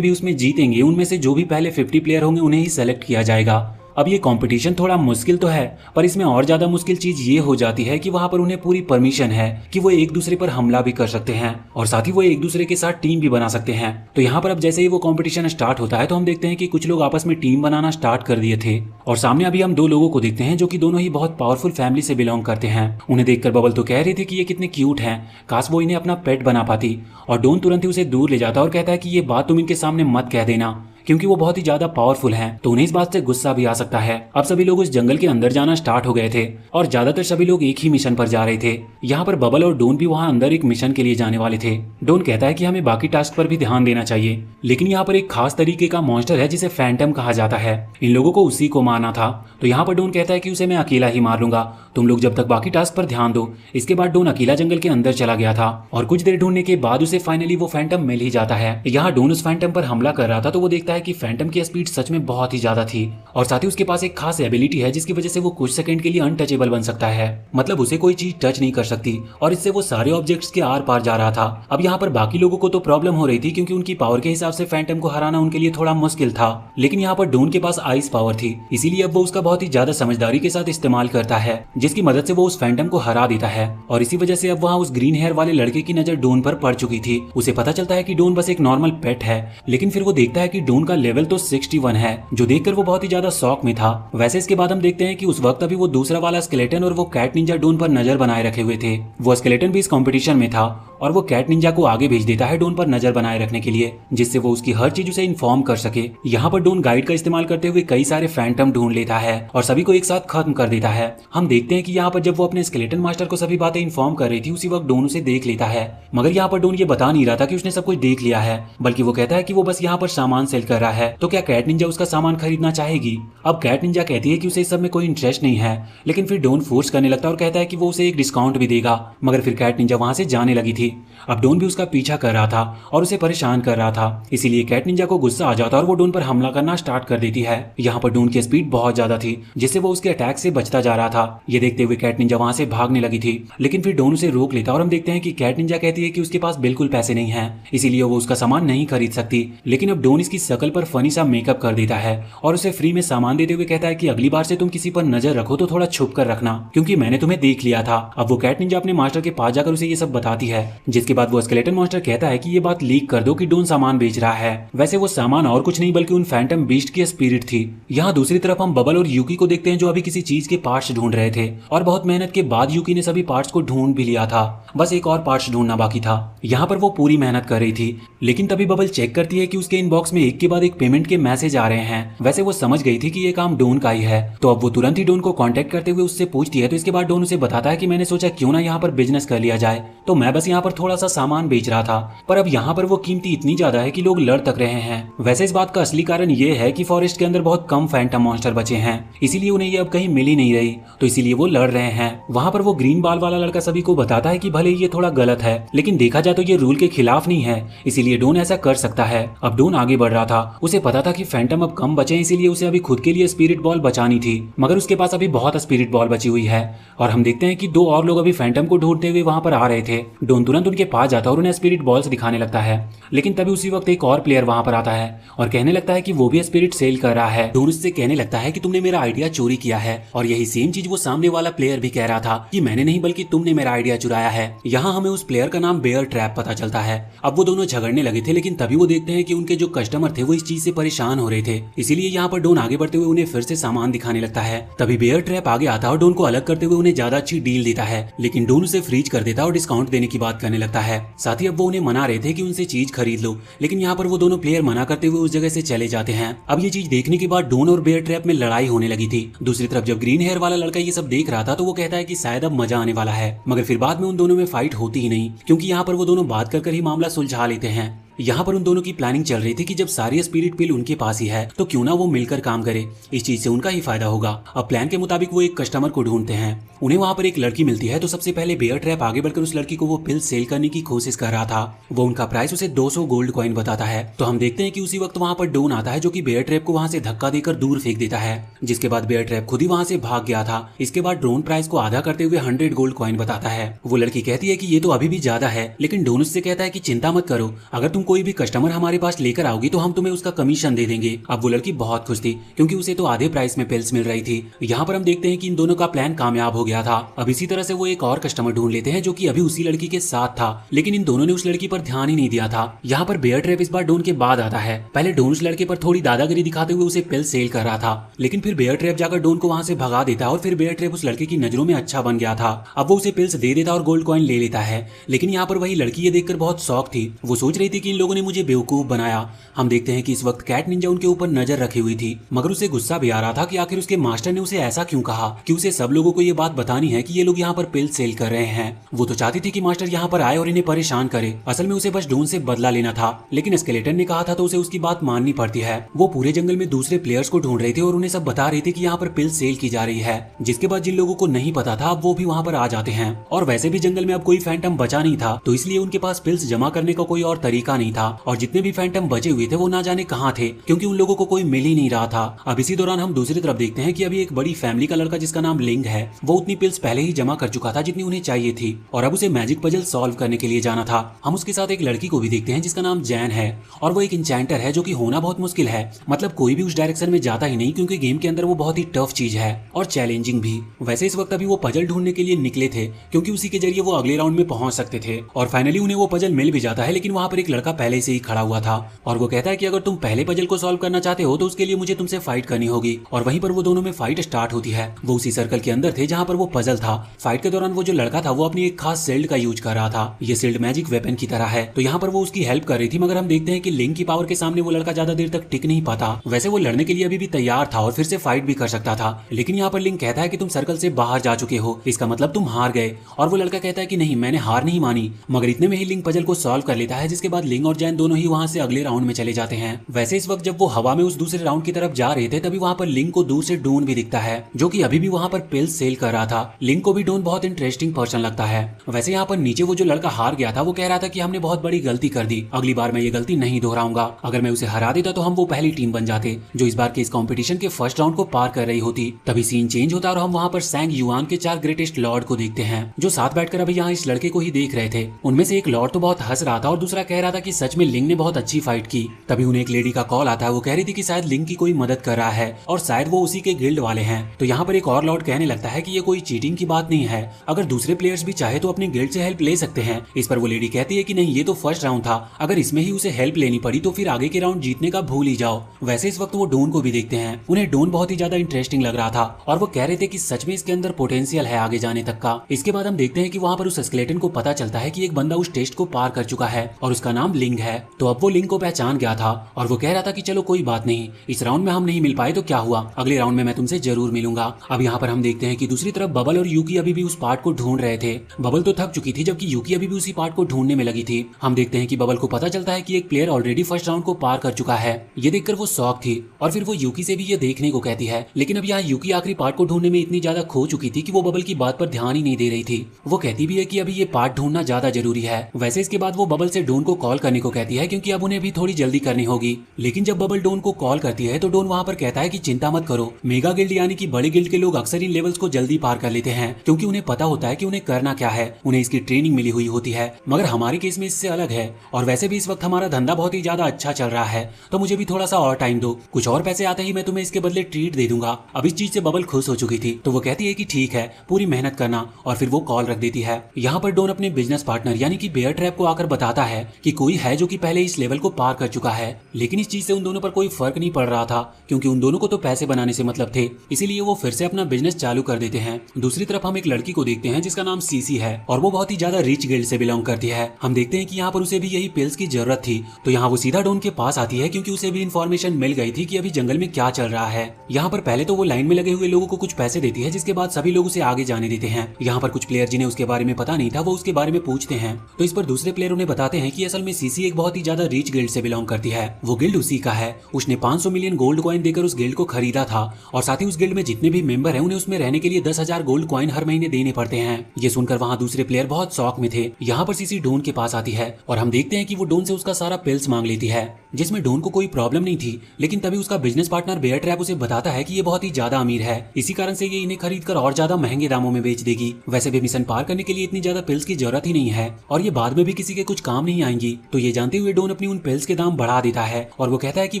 भी उसमें जीतेंगे उनमें से जो भी पहले 50 प्लेयर होंगे उन्हें ही सेलेक्ट किया जाएगा। अब ये कंपटीशन थोड़ा मुश्किल तो है, पर इसमें और ज्यादा मुश्किल चीज ये हो जाती है कि वहाँ पर उन्हें पूरी परमिशन है कि वो एक दूसरे पर हमला भी कर सकते हैं और साथ ही वो एक दूसरे के साथ टीम भी बना सकते हैं। तो यहाँ पर अब जैसे ही वो कंपटीशन स्टार्ट होता है तो हम देखते हैं कि कुछ लोग आपस में टीम बनाना स्टार्ट कर दिए थे और सामने अभी हम 2 लोगों को देखते हैं जो कि दोनों ही बहुत पावरफुल फैमिली से बिलोंग करते हैं। उन्हें देखकर बबल तो कह रही थी कि ये कितने क्यूट हैं, काश वो इन्हें अपना पेट बना पाती, और डोन तुरंत ही उसे दूर ले जाता और कहता है कि ये बात तुम इनके सामने मत कह देना, क्योंकि वो बहुत ही ज्यादा पावरफुल हैं, तो उन्हें इस बात से गुस्सा भी आ सकता है। अब सभी लोग उस जंगल के अंदर जाना स्टार्ट हो गए थे और ज्यादातर सभी लोग एक ही मिशन पर जा रहे थे। यहाँ पर बबल और डोन भी वहाँ अंदर एक मिशन के लिए जाने वाले थे। डोन कहता है कि हमें बाकी टास्क पर भी ध्यान देना चाहिए, लेकिन यहाँ पर एक खास तरीके का मॉन्स्टर है जिसे फैंटम कहा जाता है, इन लोगों को उसी को मारना था। तो यहाँ पर डोन कहता है कि उसे मैं अकेला ही मार लूंगा, तुम लोग जब तक बाकी टास्क पर ध्यान दो। इसके बाद डोन अकेला जंगल के अंदर चला गया था और कुछ देर ढूंढने के बाद उसे फाइनली वो फैंटम मिल ही जाता है। यहाँ डोन उस फैंटम पर हमला कर रहा था तो वो देखता है कि फैंटम की स्पीड सच में बहुत ही ज्यादा थी और साथ ही उसके पास एक खास एबिलिटी है जिसकी वजह से वो कुछ सेकंड के लिए अनटचेबल बन सकता है, मतलब उसे कोई चीज टच नहीं कर सकती और इससे वो सारे ऑब्जेक्ट्स के आर पार जा रहा था। अब यहाँ पर बाकी लोगों को तो प्रॉब्लम हो रही थी क्योंकि उनकी पावर के हिसाब से फैंटम को हराना उनके लिए थोड़ा मुश्किल था, लेकिन यहाँ पर डोन के पास आइस पावर थी, इसीलिए अब वो उसका बहुत ही ज्यादा समझदारी के साथ इस्तेमाल करता है, जिसकी मदद से वो उस फैंटम को हरा देता है। और इसी वजह से अब वहाँ उस ग्रीन हेयर वाले लड़के की नजर डोन पर पड़ चुकी थी। उसे पता चलता है कि डोन बस एक नॉर्मल पेट है, लेकिन फिर वो देखता है कि डोन का लेवल तो 61 है, जो देखकर वो बहुत ही ज्यादा शॉक में था। वैसे इसके बाद हम देखते हैं कि उस वक्त अभी वो दूसरा वाला स्केलेटन और वो कैट निंजा डोन पर नजर बनाए रखे हुए थे। वो स्केलेटन भी इस कंपटीशन में था और वो कैट निंजा को आगे भेज देता है डोन पर नजर बनाए रखने के लिए, जिससे वो उसकी हर चीज उसे इन्फॉर्म कर सके। यहाँ पर डोन गाइड का इस्तेमाल करते हुए कई सारे फैंटम ढूंढ लेता है और सभी को एक साथ खत्म कर देता है। हम देखते हैं कि यहाँ पर जब वो अपने स्केलेटन मास्टर को सभी बातें इन्फॉर्म कर रही थी उसी वक्त डोन उसे देख लेता है, मगर यहाँ पर डोन ये बता नहीं रहा था कि उसने सब कुछ देख लिया है, बल्कि वो कहता है कि वो बस यहाँ पर सामान सेल कर रहा है। तो क्या कैट निंजा उसका सामान खरीदना चाहेगी? अब कैट निंजा कहती है कि उसे इस सब में कोई इंटरेस्ट नहीं है, लेकिन फिर डोन फोर्स करने लगता है और कहता है कि वो उसे एक डिस्काउंट भी देगा, मगर फिर कैट निंजा वहां से जाने लगी थी। अब डोन भी उसका पीछा कर रहा था और उसे परेशान कर रहा था, इसीलिए कैट निंजा को गुस्सा आ जाता और वो डोन पर हमला करना स्टार्ट कर देती है। यहाँ पर डोन की स्पीड बहुत ज्यादा थी, जिससे वो उसके अटैक से बचता जा रहा था। ये देखते हुए कैट निंजा वहां से भागने लगी थी, लेकिन फिर डोन उसे रोक लेता और हम देखते हैं कि कैट निंजा कहती है कि उसके पास बिल्कुल पैसे नहीं है, इसीलिए वो उसका सामान नहीं खरीद सकती। लेकिन अब डोन इसकी शकल पर फनी सा मेकअप कर देता है और उसे फ्री में सामान देते हुए कहता है कि अगली बार से तुम किसी पर नजर रखो तो थोड़ा छुप कर रखना, क्योंकि मैंने तुम्हें देख लिया था। अब वो कैट निंजा अपने मास्टर के पास जाकर उसे ये सब बताती है, जिसके बाद वो स्केलेटन मास्टर कहता है कि ये बात लीक कर दो कि डोन सामान बेच रहा है। वैसे वो सामान और कुछ नहीं बल्कि उन फैंटम बीस्ट की स्पिरिट थी। यहाँ दूसरी तरफ हम बबल और यूकी को देखते हैं जो अभी किसी चीज के पार्ट्स ढूंढ रहे थे और बहुत मेहनत के बाद यूकी ने सभी पार्ट्स को ढूंढ भी लिया था, बस एक और पार्ट्स ढूंढना बाकी था। यहाँ पर वो पूरी मेहनत कर रही थी, लेकिन तभी बबल चेक करती है कि उसके इनबॉक्स में एक के बाद एक पेमेंट के मैसेज आ रहे हैं। वैसे वो समझ गई थी कि ये काम डोन का ही है, तो अब वो तुरंत ही डोन को कांटेक्ट करते हुए उससे पूछती है। तो इसके बाद डोन उसे बताता है कि मैंने सोचा क्यों ना यहाँ पर बिजनेस कर लिया जाए, तो मैं बस यहाँ पर थोड़ा सा सामान बेच रहा था, पर अब यहाँ पर वो कीमती इतनी ज्यादा है कि लोग लड़ तक रहे हैं। वैसे इस बात का असली कारण ये है कि फॉरेस्ट के अंदर बहुत कम फैंटम मॉन्स्टर बचे हैं, इसीलिए उन्हें ये अब कहीं मिल ही नहीं रही, तो इसीलिए वो लड़ रहे हैं। वहाँ पर वो ग्रीन बाल वाला लड़का सभी को बताता है कि भले ये थोड़ा गलत है, लेकिन देखा जाए तो ये रूल के खिलाफ नहीं है, इसीलिए डोन ऐसा कर सकता है। अब डोन आगे बढ़ रहा था, उसे पता था कि फैंटम अब कम बचे, इसीलिए उसे अभी खुद के लिए स्पिरिट बॉल बचानी थी, मगर उसके पास अभी बहुत स्पिरिट बॉल बची हुई है। और हम देखते हैं कि 2 और लोग अभी फैंटम को ढूंढते हुए वहां पर आ रहे थे। डोन तुरंत उनके पास जाता और उन्हें स्पिरिट बॉल्स दिखाने लगता है, लेकिन तभी उसी वक्त एक और प्लेयर वहां पर आता है और कहने लगता है कि वो भी स्पिरिट सेल कर रहा है। डोन उससे कहने लगता है कि तुमने मेरा आइडिया चोरी किया है, और यही सेम चीज वो सामने वाला प्लेयर भी कह रहा था कि मैंने नहीं बल्कि तुमने मेरा आइडिया चुराया है। यहाँ हमें उस प्लेयर का नाम बेयर ट्रैप पता चलता है। अब वो दोनों झगड़ने लगे थे, लेकिन तभी वो देखते हैं कि उनके जो कस्टमर थे वो इस चीज से परेशान हो रहे थे। इसीलिए यहाँ पर डोन आगे बढ़ते हुए उन्हें फिर से सामान दिखाने लगता है। तभी बेयर ट्रैप आगे आता है और डोन को अलग करते हुए उन्हें ज्यादा अच्छी डील देता है, लेकिन डोन उसे फ्रीज कर देता है और डिस्काउंट देने की बात करने लगता है। साथ ही अब वो उन्हें मना रहे थे कि उनसे चीज खरीद लो, लेकिन यहाँ पर वो दोनों प्लेयर मना करते हुए उस जगह से चले जाते हैं। अब ये चीज देखने के बाद डोन और बेयर ट्रैप में लड़ाई होने लगी थी। दूसरी तरफ जब ग्रीन हेयर वाला लड़का ये सब देख रहा था तो वो कहता है कि शायद अब मजा आने वाला है, मगर फिर बाद में उन दोनों में फाइट होती ही नहीं, क्योंकि यहाँ पर वो दोनों बात कर ही मामला सुलझा लेते हैं। यहाँ पर उन दोनों की प्लानिंग चल रही थी कि जब सारी स्पिरिट पिल उनके पास ही है तो क्यों ना वो मिलकर काम करे, इस चीज से उनका ही फायदा होगा। अब प्लान के मुताबिक वो एक कस्टमर को ढूंढते हैं। उन्हें वहाँ पर एक लड़की मिलती है, तो सबसे पहले बेयर ट्रैप आगे बढ़कर उस लड़की को वो पिल सेल करने की कोशिश कर रहा था। वो उनका प्राइस उसे 200 गोल्ड कॉइन बताता है। तो हम देखते हैं कि उसी वक्त वहाँ पर डोन आता है, जो कि बेयर ट्रैप को वहाँ से धक्का देकर दूर फेंक देता है, जिसके बाद बेयर ट्रैप खुद ही वहाँ से भाग गया था। इसके बाद डोन प्राइस को आधा करते हुए 100 गोल्ड कॉइन बताता है। वो लड़की कहती है कि ये तो अभी भी ज्यादा है, लेकिन डोन उससे कहता है कि चिंता मत करो, अगर तुम कोई भी कस्टमर हमारे पास लेकर आओगी तो हम तुम्हें उसका कमीशन दे देंगे। अब वो लड़की बहुत खुश थी, क्योंकि उसे तो आधे प्राइस में पिल्स मिल रही थी। यहाँ पर हम देखते हैं कि इन दोनों का प्लान कामयाब हो गया था। अब इसी तरह से वो एक और कस्टमर ढूंढ लेते हैं, जो कि अभी उसी लड़की के साथ था, लेकिन इन दोनों ने उस लड़की पर ध्यान ही नहीं दिया था। यहाँ पर बेयर ट्रैप इस बार डोन के बाद आता है। पहले डोन उस लड़के पर थोड़ी दादागिरी दिखाते हुए उसे पिल सेल कर रहा था, लेकिन फिर बेयर ट्रैप जाकर डोन को वहाँ से भगा देता है और फिर बेयर ट्रैप उस लड़के की नजरों में अच्छा बन गया था। अब वो उसे पिल्स दे देता और गोल्ड कॉइन ले लेता है, लेकिन यहाँ पर वही लड़की ये देखकर बहुत शौक थी। वो सोच रही थी कि इन लोगों ने मुझे बेवकूफ बनाया। हम देखते हैं कि इस वक्त कैट निंजा उनके ऊपर नजर रखी हुई थी, मगर उसे गुस्सा भी आ रहा था कि आखिर उसके मास्टर ने उसे ऐसा क्यों कहा कि उसे सब लोगों को ये बात बतानी है कि ये लोग यहाँ पर पिल सेल कर रहे हैं। वो तो चाहती थी कि मास्टर यहाँ पर आए और इन्हें परेशान करे। असल में उसे बस डोन से बदला लेना था, लेकिन स्केलेटन ने कहा था तो उसे उसकी बात माननी पड़ती है। वो पूरे जंगल में दूसरे प्लेयर्स को ढूंढ रहे थे और उन्हें सब बता रही थी कि यहाँ पर पिल सेल की जा रही है, जिसके बाद जिन लोगों को नहीं पता था वो भी वहाँ पर आ जाते हैं। और वैसे भी जंगल में अब कोई फैंटम बचा नहीं था, तो इसलिए उनके पास पिल्स जमा करने का कोई और तरीका नहीं था। और जितने भी फैंटम बचे हुए थे वो ना जाने कहाँ थे, क्योंकि उन लोगों को कोई मिल ही नहीं रहा था। अब इसी दौरान हम दूसरी तरफ देखते हैं कि अभी एक बड़ी फैमिली का लड़का जिसका नाम लिंग है, वो उतनी पिल्स पहले ही जमा कर चुका था जितनी उन्हें चाहिए थी, और अब उसे मैजिक पजल सॉल्व करने के लिए जाना था। हम उसके साथ एक लड़की को भी देखते हैं जिसका नाम जैन है, और वो एक इंचेंटर है, जो कि होना बहुत मुश्किल है। मतलब कोई भी उस डायरेक्शन में जाता ही नहीं, क्योंकि गेम के अंदर वो बहुत ही टफ चीज है और चैलेंजिंग भी। वैसे इस वक्त अभी वो पजल ढूंढने के लिए निकले थे, क्योंकि उसी के जरिए वो अगले राउंड में पहुंच सकते थे। और फाइनली उन्हें वो पजल मिल भी जाता है, लेकिन वहाँ पर एक लड़का पहले से ही खड़ा हुआ था, और वो कहता है कि अगर तुम पहले पजल को सॉल्व करना चाहते हो तो उसके लिए मुझे तुमसे फाइट करनी होगी। और वहीं पर वो दोनों में फाइट स्टार्ट होती है। वो उसी सर्कल के अंदर थे जहाँ पर वो पजल था। फाइट के दौरान वो जो लड़का था वो अपनी एक खास शील्ड का यूज कर रहा था। ये शील्ड मैजिक वेपन की तरह है, तो यहाँ पर वो उसकी हेल्प कर रही थी, मगर हम देखते हैं कि लिंक की पावर के सामने वो लड़का ज्यादा देर तक टिक नहीं पाता। वैसे वो लड़ने के लिए अभी भी तैयार था और फिर से फाइट भी कर सकता था, लेकिन यहाँ पर लिंक कहता है कि तुम सर्कल से बाहर जा चुके हो, इसका मतलब तुम हार गए। और वो लड़का कहता है कि नहीं, मैंने हार नहीं मानी। मगर इतने में ही लिंक पजल को सॉल्व कर लेता है, जिसके बाद लिंक और जैन दोनों ही वहाँ से अगले राउंड में चले जाते हैं। वैसे इस वक्त जब वो हवा में उस दूसरे राउंड की तरफ जा रहे थे, तभी वहाँ पर लिंक को दूर से डोन भी दिखता है, जो कि अभी भी वहाँ पर पिल सेल कर रहा था। लिंक को भी डोन बहुत इंटरेस्टिंग पर्सन लगता है। वैसे यहाँ पर नीचे वो जो लड़का हार गया था वो कह रहा था कि हमने बहुत बड़ी गलती कर दी, अगली बार मैं ये गलती नहीं दोहराऊंगा। अगर मैं उसे हरा देता तो हम वो पहली टीम बन जाते जो इस बार के इस कंपटीशन के फर्स्ट राउंड को पार कर रही होती। तभी सीन चेंज होता और हम वहाँ पर सैंग युआन के 4 ग्रेटेस्ट लॉर्ड को देखते हैं, जो साथ बैठकर अभी यहाँ इस लड़के को ही देख रहे थे। उनमें से एक लॉर्ड तो बहुत हंस रहा था और दूसरा कह रहा था कि सच में लिंक ने बहुत अच्छी फाइट की। तभी उन्हें एक लेडी का कॉल आता है। वो कह रही थी कि शायद लिंक की कोई मदद कर रहा है और शायद वो उसी के गिल्ड वाले हैं। तो यहाँ पर एक और लॉर्ड कहने लगता है कि ये कोई चीटिंग की बात नहीं है, अगर दूसरे प्लेयर्स भी चाहे तो अपने गिल्ड से हेल्प ले सकते हैं। इस पर वो लेडी कहती है कि नहीं, ये तो फर्स्ट राउंड था, अगर इसमें ही उसे हेल्प लेनी पड़ी तो फिर आगे के राउंड जीतने का भूल ही जाओ। वैसे इस वक्त वो डोन को भी देखते हैं। उन्हें डोन बहुत ही ज्यादा इंटरेस्टिंग लग रहा था और वो कह रहे थे कि सच में इसके अंदर पोटेंशियल है आगे जाने तक का। इसके बाद हम देखते हैं कि वहाँ पर उस स्केलेटन को पता चलता है कि एक बंदा उस टेस्ट को पार कर चुका है और उसका नाम लिंग है। तो अब वो लिंग को पहचान गया था और वो कह रहा था कि चलो कोई बात नहीं, इस राउंड में हम नहीं मिल पाए तो क्या हुआ, अगले राउंड में मैं तुमसे जरूर मिलूंगा। अब यहाँ पर हम देखते हैं कि दूसरी तरफ बबल और यूकी अभी भी उस पार्ट को ढूंढ रहे थे। बबल तो थक चुकी थी, जबकि यूकी अभी भी उसी पार्ट को ढूंढने में लगी थी। हम देखते हैं कि बबल को पता चलता है कि एक प्लेयर ऑलरेडी फर्स्ट राउंड को पार कर चुका है। ये देखकर वो शॉक थी और फिर वो यूकी से भी ये देखने को कहती है, लेकिन अब यहाँ यूकी आखिरी पार्ट को ढूंढने में इतनी ज्यादा खो चुकी थी कि वो बबल की बात पर ध्यान ही नहीं दे रही थी। वो कहती भी है कि अभी ये पार्ट ढूंढना ज्यादा जरूरी है। वैसे इसके बाद वो बबल से डोन को कॉल करने को कहती है, क्योंकि अब उन्हें भी थोड़ी जल्दी करनी होगी। लेकिन जब बबल डोन को कॉल करती है तो डोन वहाँ पर कहता है कि चिंता मत करो, मेगा गिल्ड यानी कि बड़े गिल्ड के लोग अक्सर इन लेवल्स को जल्दी पार कर लेते हैं, क्योंकि उन्हें पता होता है कि उन्हें करना क्या है, उन्हें इसकी ट्रेनिंग मिली हुई होती है। मगर हमारे केस में इससे अलग है, और वैसे भी इस वक्त हमारा धंधा बहुत ही ज्यादा अच्छा चल रहा है, तो मुझे भी थोड़ा सा और टाइम दो, कुछ और पैसे आते ही मैं तुम्हें इसके बदले ट्रीट दे दूंगा। अब इस चीज से बबल खुश हो चुकी थी, तो वो कहती है कि ठीक है, पूरी मेहनत करना, और फिर वो कॉल रख देती है। यहाँ पर डोन अपने बिजनेस पार्टनर यानी कि बेयर ट्रैप को आकर बताता है कि कोई है जो कि पहले इस लेवल को पार कर चुका है, लेकिन इस चीज से उन दोनों पर कोई फर्क नहीं पड़ रहा था क्योंकि उन दोनों को तो पैसे बनाने से मतलब थे, इसीलिए वो फिर से अपना बिजनेस चालू कर देते हैं। दूसरी तरफ हम एक लड़की को देखते हैं जिसका नाम सीसी है और वो बहुत ही ज्यादा रिच गिल्ड से बिलोंग करती है। हम देखते हैं कि यहाँ पर उसे भी यही पिल्स की जरूरत थी, तो यहाँ वो सीधा डॉन के पास आती है क्योंकि उसे भी इन्फॉर्मेशन मिल गई थी कि अभी जंगल में क्या चल रहा है। यहाँ पर पहले तो वो लाइन में लगे हुए लोगों को कुछ पैसे देती है, जिसके बाद सभी लोग उसे आगे जाने देते हैं। यहाँ पर कुछ प्लेयर जिन्हें उसके बारे में पता नहीं था वो उसके बारे में पूछते हैं, तो इस पर दूसरे प्लेयर उन्हें बताते हैं कि असल में सीसी एक बहुत ही ज्यादा रिच गिल्ड से बिलोंग करती है। वो गिल्ड उसी का है, उसने 500 मिलियन गोल्ड कॉइन देकर उस गिल्ड को खरीदा था और साथ ही उस गिल्ड में जितने भी मेंबर हैं उन्हें उसमें रहने के लिए 10,000 गोल्ड कॉइन हर महीने देने पड़ते हैं। ये सुनकर वहाँ दूसरे प्लेयर बहुत शौक में थे। यहाँ पर सीसी डोन के पास आती है और हम देखते हैं कि वो डोन से उसका सारा पिल्स मांग लेती है, जिसमें डोन को कोई प्रॉब्लम नहीं थी, लेकिन तभी उसका बिजनेस पार्टनर बेयर ट्रैप उसे बताता है कि ये बहुत ही ज्यादा अमीर है, इसी कारण से ये इन्हें खरीद कर और ज्यादा महंगे दामों में बेच देगी। वैसे भी मिशन पार करने के लिए इतनी ज्यादा पिल्स की जरूरत ही नहीं है और ये बाद में भी किसी के कुछ काम नहीं आएंगी। तो ये जानते हुए डोन अपनी उन पिल्स के दाम बढ़ा देता है और वो कहता है कि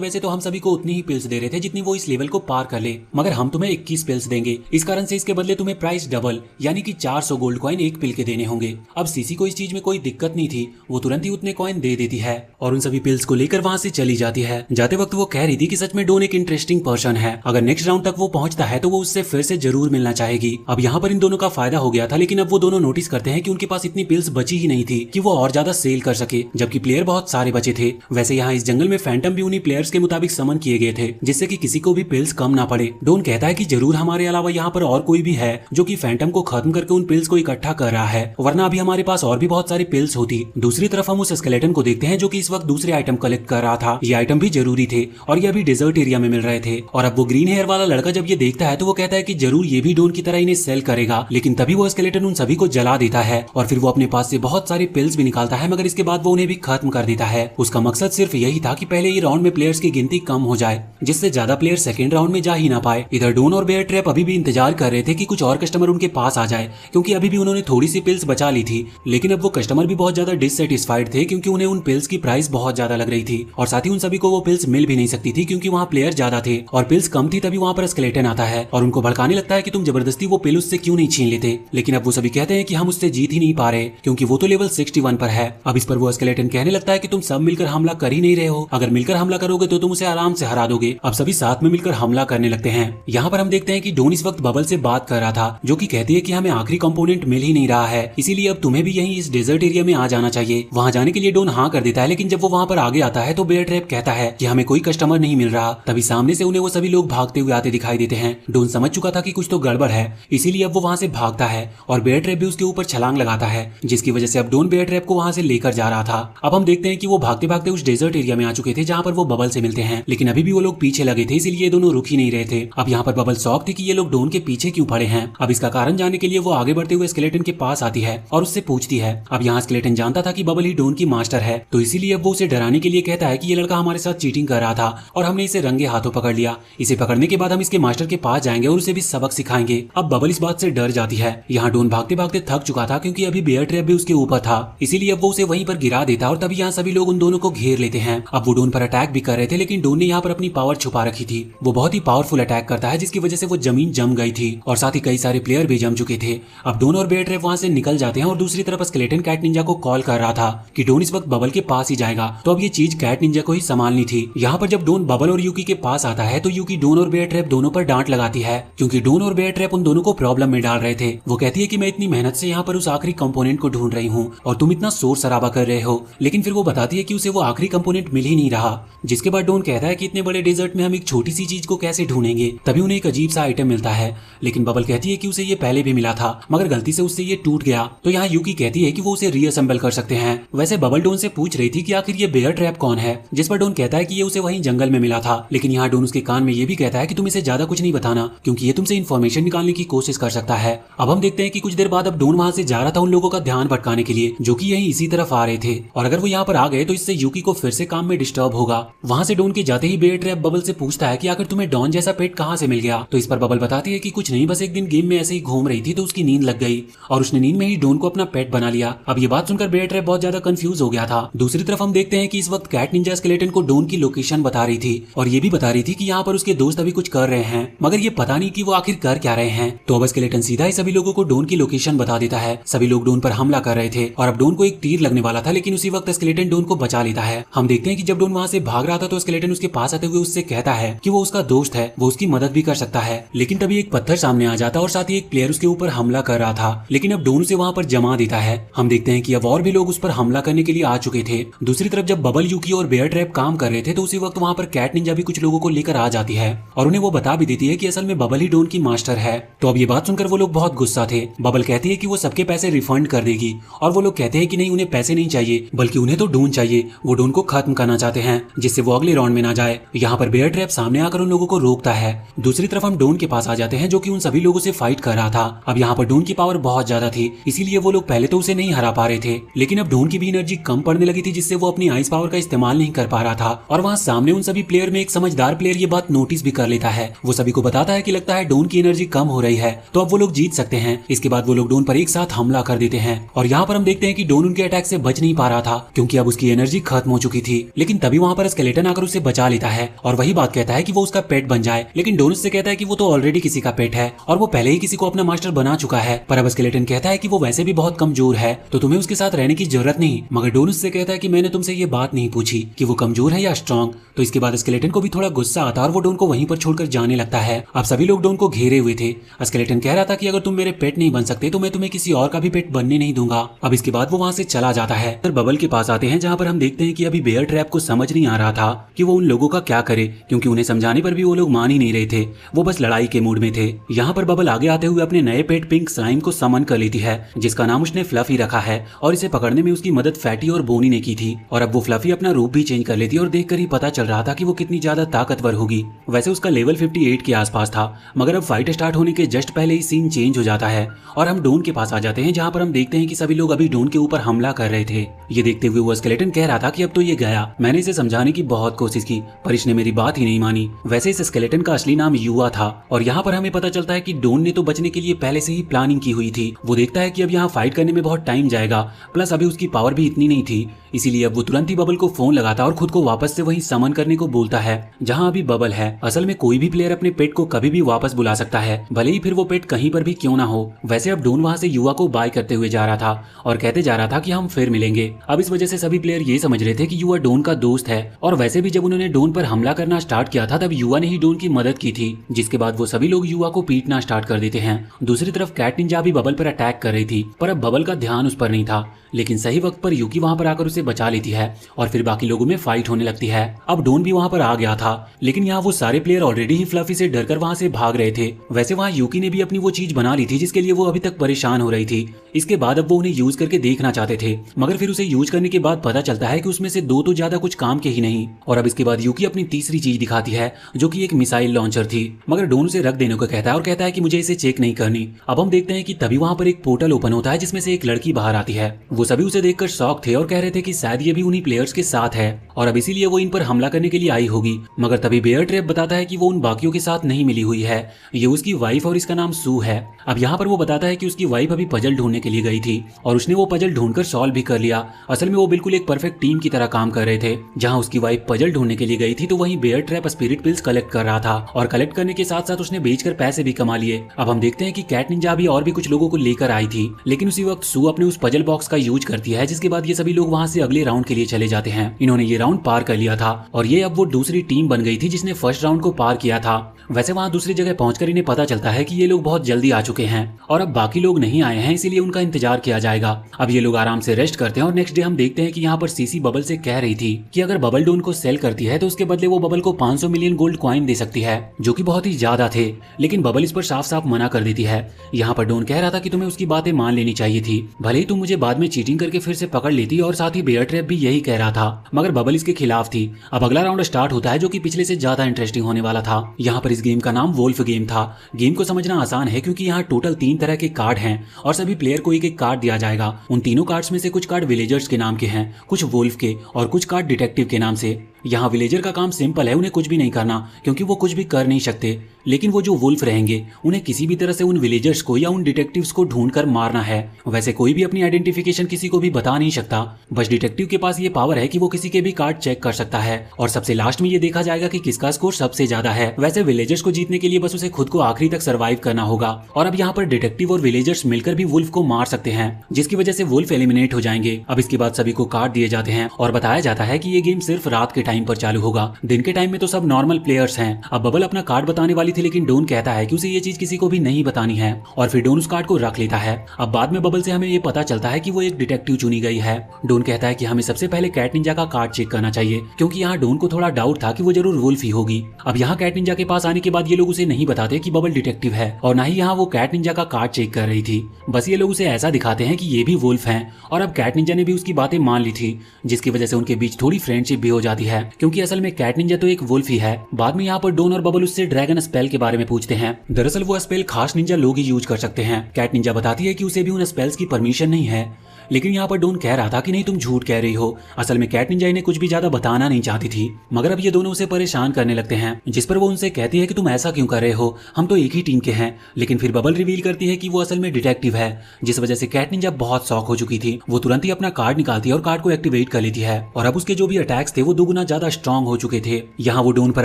वैसे तो हम सभी को उतनी ही पिल्स दे रहे थे जितनी वो इस लेवल को पार कर ले, मगर हम तुम्हें 21 पिल्स देंगे, इस कारण से इसके बदले तुम्हें प्राइस डबल यानी कि 400 गोल्ड कॉइन एक पिल के देने होंगे। अब सीसी को इस चीज में कोई दिक्कत नहीं थी, वो तुरंत ही उतने कॉइन दे देती है और उन सभी पिल्स को लेकर वहाँ से चली जाती है। जाते वक्त वो कह रही थी कि सच में डोन एक इंटरेस्टिंग पर्सन है, अगर नेक्स्ट राउंड तक वो पहुंचता है तो वो उससे फिर से जरूर मिलना चाहेगी। अब यहाँ पर इन दोनों का फायदा हो गया था, लेकिन अब वो दोनों नोटिस करते हैं कि उनके पास इतनी पिल्स बची ही नहीं थी कि वो और ज्यादा सेल कर सके, जबकि प्लेयर बहुत सारे बचे थे। वैसे यहाँ इस जंगल में फैंटम भी उन्हीं प्लेयर्स के मुताबिक समन किए गए थे, जिससे कि किसी को भी पिल्स कम ना पड़े। डोन कहता है कि जरूर हमारे अलावा यहाँ पर और कोई भी है जो कि फैंटम को खत्म करके उन पिल्स को इकट्ठा कर रहा है, वरना अभी हमारे पास और भी बहुत सारी पिल्स होती। दूसरी तरफ हम उस स्केलेटन को देखते हैं जो कि इस वक्त दूसरे आइटम कलेक्ट कर रहा था। ये आइटम भी जरूरी थे और ये अभी डेजर्ट एरिया में मिल रहे थे। और अब वो ग्रीन हेयर वाला लड़का जब ये देखता है तो वो कहता है कि जरूर ये भी डोन की तरह इन्हें सेल करेगा, लेकिन तभी वो स्केलेटन उन सभी को जला देता है और फिर वो अपने पास से बहुत सारी पिल्स भी निकालता है, मगर इसके बाद वो उन्हें भी खत्म कर देता है। उसका मकसद सिर्फ यही था कि पहले ये राउंड में प्लेयर्स की गिनती कम हो जाए, जिससे ज्यादा प्लेयर सेकेंड राउंड में जा ही ना पाए। इधर डोन और बेयर ट्रैप अभी भी इंतजार कर रहे थे कि कुछ और कस्टमर उनके पास आ जाए, क्योंकि अभी भी उन्होंने थोड़ी सी पिल्स बचा ली थी, लेकिन अब वो कस्टमर भी बहुत ज्यादा डिससेटिस्फाइड थे क्योंकि उन्हें उन पिल्स की प्राइस बहुत ज्यादा लग रही थी और साथ ही उन सभी को वो पिल्स मिल भी नहीं सकती थी क्योंकि वहाँ प्लेयर ज्यादा थे और पिल्स कम थी। तभी वहाँ पर स्केलेटन आता है और उनको भड़काने लगता है कि तुम जबरदस्ती वो पिल उससे क्यों नहीं छीन लेते, लेकिन अब वो सभी कहते हैं कि हम उससे जीत ही नहीं पा रहे क्योंकि वो तो लेवल 61 पर है। अब इस पर वो स्केलेटन कहने लगता है कि तुम सब मिलकर हमला कर ही नहीं रहे हो, अगर मिलकर हमला करोगे तो तुम उसे आराम से हरा दोगे। अब सभी साथ में मिलकर हमला करने लगते हैं। यहाँ पर हम देखते हैं कि डोन इस वक्त बबल से बात कर रहा था, जो कि कहती है कि हमें आखिरी कंपोनेंट मिल ही नहीं रहा है, इसीलिए अब तुम्हें भी यहीं इस डेजर्ट एरिया में आ जाना चाहिए। वहाँ जाने के लिए डोन हाँ कर देता है, लेकिन जब वो वहाँ पर आगे आता है तो बेयर ट्रैप कहता है कि हमें कोई कस्टमर नहीं मिल रहा। तभी सामने से उन्हें वो सभी लोग भागते हुए आते दिखाई देते हैं। डोन समझ चुका था कि कुछ तो गड़बड़ है, इसीलिए अब वो वहाँ से भागता है और बेयर ट्रैप भी उसके ऊपर छलांग लगाता है, जिसकी वजह से अब डोन बेयर ट्रैप को वहाँ से लेकर जा रहा था। अब हम देखते हैं कि वो भागते भागते उस डेजर्ट एरिया में आ चुके थे जहाँ पर वो बबल से मिलते हैं, लेकिन अभी भी वो लोग पीछे लगे थे, इसीलिए ये दोनों रुक ही नहीं रहे थे। अब यहाँ पर बबल शॉक थी कि ये लोग डोन के पीछे क्यों पड़े हैं। अब इसका कारण जानने के लिए वो आगे बढ़ते हुए स्केलेटन के पास आती है और उससे पूछती है। अब यहाँ स्केलेटन जानता था कि बबल ही डोन की मास्टर है, तो इसीलिए अब वो उसे डराने के लिए कहता है कि ये लड़का हमारे साथ चीटिंग कर रहा था और हमने इसे रंगे हाथों पकड़ लिया। इसे पकड़ने के बाद हम इसके मास्टर के पास जाएंगे और उसे भी सबक सिखाएंगे। अब बबल इस बात से डर जाती है। यहाँ डोन भागते भागते थक चुका था क्योंकि अभी बेयर ट्रैप भी उसके ऊपर था, इसीलिए अब वो उसे वहीं पर गिरा देता और तभी यहाँ सभी लोग उन दोनों को घेर लेते हैं। अब वो डोन पर अटैक भी कर रहे थे, लेकिन डोन ने यहाँ पर अपनी पावर छुपा रखी थी। वो बहुत ही पावरफुल अटैक करता है, जिसकी वजह से वो जमीन जम गई थी और साथ ही कई सारे प्लेयर भी जम चुके थे। अब डोन और बेयर ट्रैप वहाँ से निकल जाते हैं और दूसरी तरफ स्केलेटन कैट निंजा को कॉल कर रहा था कि डोन इस वक्त बबल के पास ही जाएगा, तो अब ये चीज कैट निंजा को ही संभालनी थी। यहाँ पर जब डोन बबल और यूकी के पास आता है तो यूकी डोन और बेयर ट्रैप दोनों पर डांट लगाती है, क्योंकि डोन और बेयर ट्रैप उन दोनों को प्रॉब्लम में डाल रहे थे। वो कहती है कि मैं इतनी मेहनत से यहाँ पर उस आखिरी कंपोनेंट को ढूंढ रही हूँ और तुम इतना शोर शराबा कर रहे हो, लेकिन फिर वो बताती है कि उसे वो आखिरी कंपोनेंट मिल ही नहीं रहा। जिसके बाद डोन कहता है कि इतने बड़े डेजर्ट में हम एक छोटी सी चीज को कैसे ढूंढेंगे। तभी उन्हें एक अजीब सा आइटम मिलता है, लेकिन बबल कहती है कि उसे ये पहले भी मिला था मगर गलती से उससे ये टूट गया। तो यहाँ यूकी कहती है कि वो उसे रीअसेंबल कर सकते हैं। वैसे बबल डोन से पूछ रही थी कि आखिर ये बेयर ट्रैप कौन है, जिस पर डोन कहता है कि ये उसे वहीं जंगल में मिला था, लेकिन यहाँ डोन उसके कान में ये भी कहता है कि तुम इसे ज्यादा कुछ नहीं बताना क्योंकि ये तुमसे इन्फॉर्मेशन निकालने की कोशिश कर सकता है। अब हम देखते हैं कि कुछ देर बाद अब डोन वहाँ से जा रहा था उन लोगों का ध्यान भटकाने के लिए जो कि यहीं इसी तरफ आ रहे थे, और अगर वो यहाँ पर आ गए तो इससे यूकी को फिर से काम में डिस्टर्ब होगा। वहाँ से डोन के जाते ही बेयर ट्रैप बबल से पूछता है कि आखिर तुम्हें डॉन जैसा पेट कहाँ से मिल गया। तो इस पर बबल बताती है कि कुछ नहीं, बस एक दिन गेम में ऐसे ही घूम रही थी तो उसकी नींद लग गई और उसने नींद में ही डॉन को अपना पेट बना लिया। अब ये बात सुनकर बेयर ट्रैप बहुत ज्यादा कंफ्यूज हो गया था। दूसरी तरफ हम देखते हैं कि इस वक्त कैट निंजा स्केलेटन को डॉन की लोकेशन बता रही थी और ये भी बता रही थी कि यहाँ पर उसके दोस्त अभी कुछ कर रहे हैं, मगर ये पता नहीं कि वो आखिर कर क्या रहे हैं। तो अब स्केलेटन सीधा ही सभी लोगों को डॉन की लोकेशन बता देता है। सभी लोग डॉन पर हमला कर रहे थे और अब डॉन को एक तीर लगने वाला था, लेकिन उसी वक्त स्केलेटन डॉन को बचा लेता है। हम देखते हैं कि जब डॉन वहाँ से भाग रहा था तो स्केलेटन उसके पास आते हुए उससे कहता है कि वो उसका दोस्त है, वो उसकी मदद भी कर सकता है। लेकिन तभी एक पत्थर सामने आ जाता और साथ ही एक प्लेयर उसके ऊपर हमला कर रहा था, लेकिन अब डॉन उसे वहाँ पर जमा देता है। हम देखते हैं कि अब और भी लोग उस पर हमला करने के लिए आ चुके थे। दूसरी तरफ जब बबल, यूकी और बेयर ट्रैप काम कर रहे थे तो उसी वक्त वहाँ पर कैट निंजा भी कुछ लोगों को लेकर आ जाती है और उन्हें वो बता भी देती है कि असल में बबल ही डॉन की मास्टर है। तो अब ये बात सुनकर वो लोग बहुत गुस्सा थे। बबल कहती है कि वो सबके पैसे रिफंड कर देगी और वो लोग कहते हैं कि नहीं, उन्हें पैसे नहीं चाहिए बल्कि उन्हें तो डॉन चाहिए, वो डॉन को खत्म करना चाहते हैं जिससे वो अगले राउंड में ना जाए। यहाँ पर बेयर ट्रैप सामने आकर उन लोगों को रोकता है। दूसरी तरफ हम डॉन के पास आ जाते हैं जो कि उन सभी लोगों से फाइट कर रहा था। अब यहाँ पर डॉन की पावर बहुत ज्यादा थी, इसीलिए वो लोग पहले तो उसे नहीं हरा पा रहे थे, लेकिन अब डॉन की भी एनर्जी कम पड़ने लगी थी जिससे वो अपनी आइस पावर का इस्तेमाल नहीं कर पा रहा था। और वहाँ सामने उन सभी प्लेयर में एक समझदार प्लेयर ये बात नोटिस भी कर लेता है। वो सभी को बताता है कि लगता है डॉन की एनर्जी कम हो रही है, तो अब वो लोग जीत सकते हैं। इसके बाद वो लोग डॉन पर एक साथ हमला कर देते हैं और यहाँ पर हम देखते हैं कि डॉन उनके अटैक से बच नहीं पा रहा था क्योंकि अब उसकी एनर्जी खत्म हो चुकी थी। लेकिन तभी वहाँ पर स्केलेटन आकर उसे बचा लेता है और वही बात कहता है कि वो उसका पेट बन जाए, लेकिन डॉन उससे कहता है कि वो तो ऑलरेडी किसी का पेट है और वो पहले ही किसी को अपना मास्टर बना चुका है। पर अब स्केलेटन कहता है कि वो वैसे भी बहुत कमजोर है तो तुम्हें उसके साथ रहने की जरूरत नहीं। मगर डॉन उससे कहता है कि मैंने तुमसे ये बात नहीं पूछी कि वो कमजोर है या स्ट्रॉन्ग। तो इसके बाद स्केलेटन को भी थोड़ा गुस्सा आता है और वो डॉन को वहीं पर छोड़कर जाने लगता है। अब सभी लोग डॉन को घेरे हुए थे। स्केलेटन कह रहा था कि अगर तुम मेरे पेट नहीं बन सकते तो मैं तुम्हें किसी और का भी पेट बनने नहीं दूंगा। अब इसके बाद वो वहाँ से चला जाता है। फिर बबल के पास आते हैं जहाँ पर हम देखते हैं कि अभी बेयर ट्रैप को समझ नहीं आ रहा था कि वो उन लोगों का क्या करे, क्योंकि उन्हें समझाने पर भी वो लोग मान ही नहीं रहे थे, वो बस लड़ाई के मूड में थे। यहाँ पर बबल आगे आते हुए अपने नए पेट पिंक स्लाइम को समन कर लेती है जिसका नाम उसने फ्लफी रखा है और इसे पकड़ने में उसकी मदद फैटी और बोनी ने की थी। और अब वो फ्लफी अपना रूप भी चेंज कर लेती है और देखकर ही पता चल रहा था कि वो कितनी ज्यादा ताकतवर होगी। वैसे उसका लेवल 58 के आसपास था, मगर अब फाइट स्टार्ट होने के जस्ट पहले ही सीन चेंज हो जाता है और हम डॉन के पास आ जाते हैं जहाँ पर हम देखते हैं कि सभी लोग अभी डॉन के ऊपर हमला कर रहे थे। ये देखते हुए वो स्केलेटन कह रहा था कि अब तो ये गया, मैंने इसे समझाने की बहुत कोशिश की पर इसने मेरी बात ही नहीं मानी। वैसे इस स्केलेटन का असली नाम युवा था और यहाँ पर हमें पता चलता है कि डॉन ने तो बचने के लिए पहले से ही प्लानिंग की हुई थी। वो देखता है कि अब यहाँ फाइट करने में बहुत टाइम जाएगा, प्लस अभी उसकी पावर भी इतनी नहीं थी, इसीलिए अब वो तुरंत ही बबल को फोन लगाता और खुद को वापस से वहीं समन करने को बोलता है जहाँ अभी बबल है। असल में कोई भी प्लेयर अपने पेट को कभी भी वापस बुला सकता है, भले ही फिर वो पेट कहीं पर भी क्यों ना हो। वैसे अब डॉन वहाँ से युवा को बाय करते हुए जा रहा था और कहते जा रहा था कि हम फिर मिलेंगे। अब इस वजह से सभी प्लेयर ये समझ रहे थे कि युवा डॉन का दोस्त है और वैसे भी जब उन्होंने डॉन पर हमला करना स्टार्ट किया था तब युवा ने ही डॉन की मदद की थी, जिसके बाद वो सभी लोग युवा को पीटना स्टार्ट कर देते हैं। दूसरी तरफ कैट निंजा भी बबल पर अटैक कर रही थी पर अब बबल का ध्यान उस पर नहीं था, लेकिन सही वक्त पर यूकी वहां पर आकर उसे बचा लेती है और फिर बाकी लोगों में फाइट होने लगती है। अब डॉन भी वहां पर आ गया था, लेकिन यहाँ वो सारे प्लेयर ऑलरेडी ही फ्लफी से डरकर वहां से भाग रहे थे। वैसे वहां यूकी ने भी अपनी वो चीज बना ली थी जिसके लिए वो अभी तक परेशान हो रही थी। इसके बाद अब वो उन्हें यूज करके देखना चाहते थे, मगर फिर उसे यूज करने के बाद पता चलता है कि उसमें से दो तो ज्यादा कुछ काम के ही नहीं। और अब इसके बाद यूकी अपनी तीसरी चीज दिखाती है जो कि एक मिसाइल लॉन्चर थी, मगर डॉन उसे रख देने को कहता है और कहता है कि मुझे इसे चेक नहीं करनी। अब हम देखते हैं कि तभी वहां पर एक पोर्टल ओपन होता है जिसमें से एक लड़की बाहर आती है। वो सभी उसे देखकर शॉक थे और कह रहे थे कि शायद ये भी उन्हीं प्लेयर्स के साथ है और अब इसीलिए वो इन पर हमला करने के लिए आई होगी। मगर तभी बेयर ट्रैप बताता है कि वो उन बाकियों के साथ नहीं मिली हुई है, ये उसकी वाइफ और इसका नाम सू है। अब यहाँ पर वो बताता है कि उसकी वाइफ अभी पजल ढूंढने के लिए गई थी और उसने वो पजल ढूंढकर सॉल्व भी कर लिया। असल में वो बिल्कुल एक परफेक्ट टीम की तरह काम कर रहे थे। जहाँ उसकी वाइफ पजल ढूंढने के लिए गई थी तो वहीं bear trap spirit pills collect कर रहा था और कलेक्ट करने के साथ साथ उसने बेचकर पैसे भी कमा लिए। अब हम देखते हैं कि कैट निंजा भी और भी कुछ लोगों को लेकर आई थी, लेकिन उसी वक्त सू अपने उस पजल बॉक्स का यूज करती है, जिसके बाद ये सभी लोग वहाँ से अगले राउंड के लिए चले जाते हैं। इन्होंने ये राउंड पार कर लिया था और ये अब वो दूसरी टीम बन गई थी जिसने फर्स्ट राउंड को पार किया था। वैसे वहाँ दूसरी जगह पहुंचकर इन्हें पता चलता है कि ये लोग बहुत जल्दी आ चुके हैं और अब बाकी लोग नहीं आए हैं, इसीलिए उनका इंतजार किया जाएगा। अब ये लोग आराम से रेस्ट करते हैं और नेक्स्ट डे हम देखते हैं कि यहाँ पर सीसी बबल से कह रही थी कि अगर बबल डॉन को सेल करती है तो उसके बदले वो बबल को 500 मिलियन गोल्ड कॉइन दे सकती है, जो कि बहुत ही ज्यादा थे। लेकिन बबल इस पर साफ साफ मना कर देती है। यहाँ पर डॉन कह रहा था कि तुम्हें उसकी बातें मान लेनी चाहिए थी, भले ही तुम मुझे बाद में चीटिंग करके फिर से पकड़ लेती, और साथ ही बेयर ट्रैप भी यही कह रहा था, मगर बबल इसके खिलाफ थी। अब अगला राउंड स्टार्ट होता है जो कि पिछले से ज्यादा इंटरेस्टिंग होने वाला था। यहाँ पर इस गेम का नाम वोल्फ गेम था। गेम को समझना आसान है क्योंकि यहाँ टोटल 3 तरह के कार्ड हैं और सभी प्लेयर को एक एक कार्ड दिया जाएगा। उन तीनों कार्ड्स में से कुछ कार्ड विलेजर्स के नाम के हैं, कुछ वोल्फ के और कुछ कार्ड डिटेक्टिव के नाम से। यहाँ विलेजर का काम सिंपल है, उन्हें कुछ भी नहीं करना क्योंकि वो कुछ भी कर नहीं सकते। लेकिन वो जो वुल्फ रहेंगे उन्हें किसी भी तरह से उन विलेजर्स को या उन डिटेक्टिव्स को ढूंढकर मारना है। वैसे कोई भी अपनी आइडेंटिफिकेशन किसी को भी बता नहीं सकता, बस डिटेक्टिव के पास ये पावर है कि वो किसी के भी कार्ड चेक कर सकता है और सबसे लास्ट में ये देखा जाएगा कि किसका स्कोर सबसे ज्यादा है। वैसे विलेजर्स को जीतने के लिए बस उसे खुद को आखिरी तक सर्वाइव करना होगा और अब यहाँ पर डिटेक्टिव और विलेजर्स मिलकर भी वुल्फ को मार सकते हैं, जिसकी वजह से वुल्फ एलिमिनेट हो जाएंगे। अब इसके बाद सभी को कार्ड दिए जाते हैं और बताया जाता है कि ये गेम सिर्फ रात के टाइम पर चालू होगा, दिन के टाइम में तो सब नॉर्मल प्लेयर्स हैं। अब बबल अपना कार्ड बताने वाली थी लेकिन डोन कहता है कि उसे ये चीज किसी को भी नहीं बतानी है और फिर डोन उस कार्ड को रख लेता है। अब बाद में बबल से हमें ये पता चलता है कि वो एक डिटेक्टिव चुनी गई है। डोन कहता है कि हमें सबसे पहले कैट निंजा का कार्ड चेक करना चाहिए क्योंकि यहाँ डोन को थोड़ा डाउट था कि वो जरूर वुल्फ ही होगी। अब यहाँ कैट निंजा के पास आने के बाद ये लोग उसे नहीं बताते कि बबल डिटेक्टिव है और ना ही यहाँ वो कैट निंजा का कार्ड चेक कर रही थी, बस ये लोग उसे ऐसा दिखाते हैं कि ये भी वुल्फ हैं। और अब कैट निंजा ने भी उसकी बातें मान ली थी, जिसकी वजह से उनके बीच थोड़ी फ्रेंडशिप भी हो जाती है क्योंकि असल में कैट निंजा तो एक वुल्फ ही है। बाद में यहाँ पर डोन और बबल उससे ड्रैगन स्पेल के बारे में पूछते हैं। दरअसल वो स्पेल खास निंजा लोग ही यूज कर सकते हैं। कैट निंजा बताती है कि उसे भी उन स्पेल्स की परमिशन नहीं है, लेकिन यहाँ पर डोन कह रहा था कि नहीं तुम झूठ कह रही हो। असल में कैट निंजा इन्हें कुछ भी ज्यादा बताना नहीं चाहती थी, मगर अब ये दोनों उसे परेशान करने लगते हैं, जिस पर वो उनसे कहती है कि तुम ऐसा क्यों कर रहे हो, हम तो एक ही टीम के हैं। लेकिन फिर बबल रिवील करती है कि वो असल में डिटेक्टिव है, जिस वजह से कैट निंजा बहुत शॉक हो चुकी थी। वो तुरंत ही अपना कार्ड निकालती है और कार्ड को एक्टिवेट कर लेती है और अब उसके जो भी अटैक्स थे वो 2 गुना ज्यादा स्ट्रॉन्ग हो चुके थे। यहाँ वो डोन पर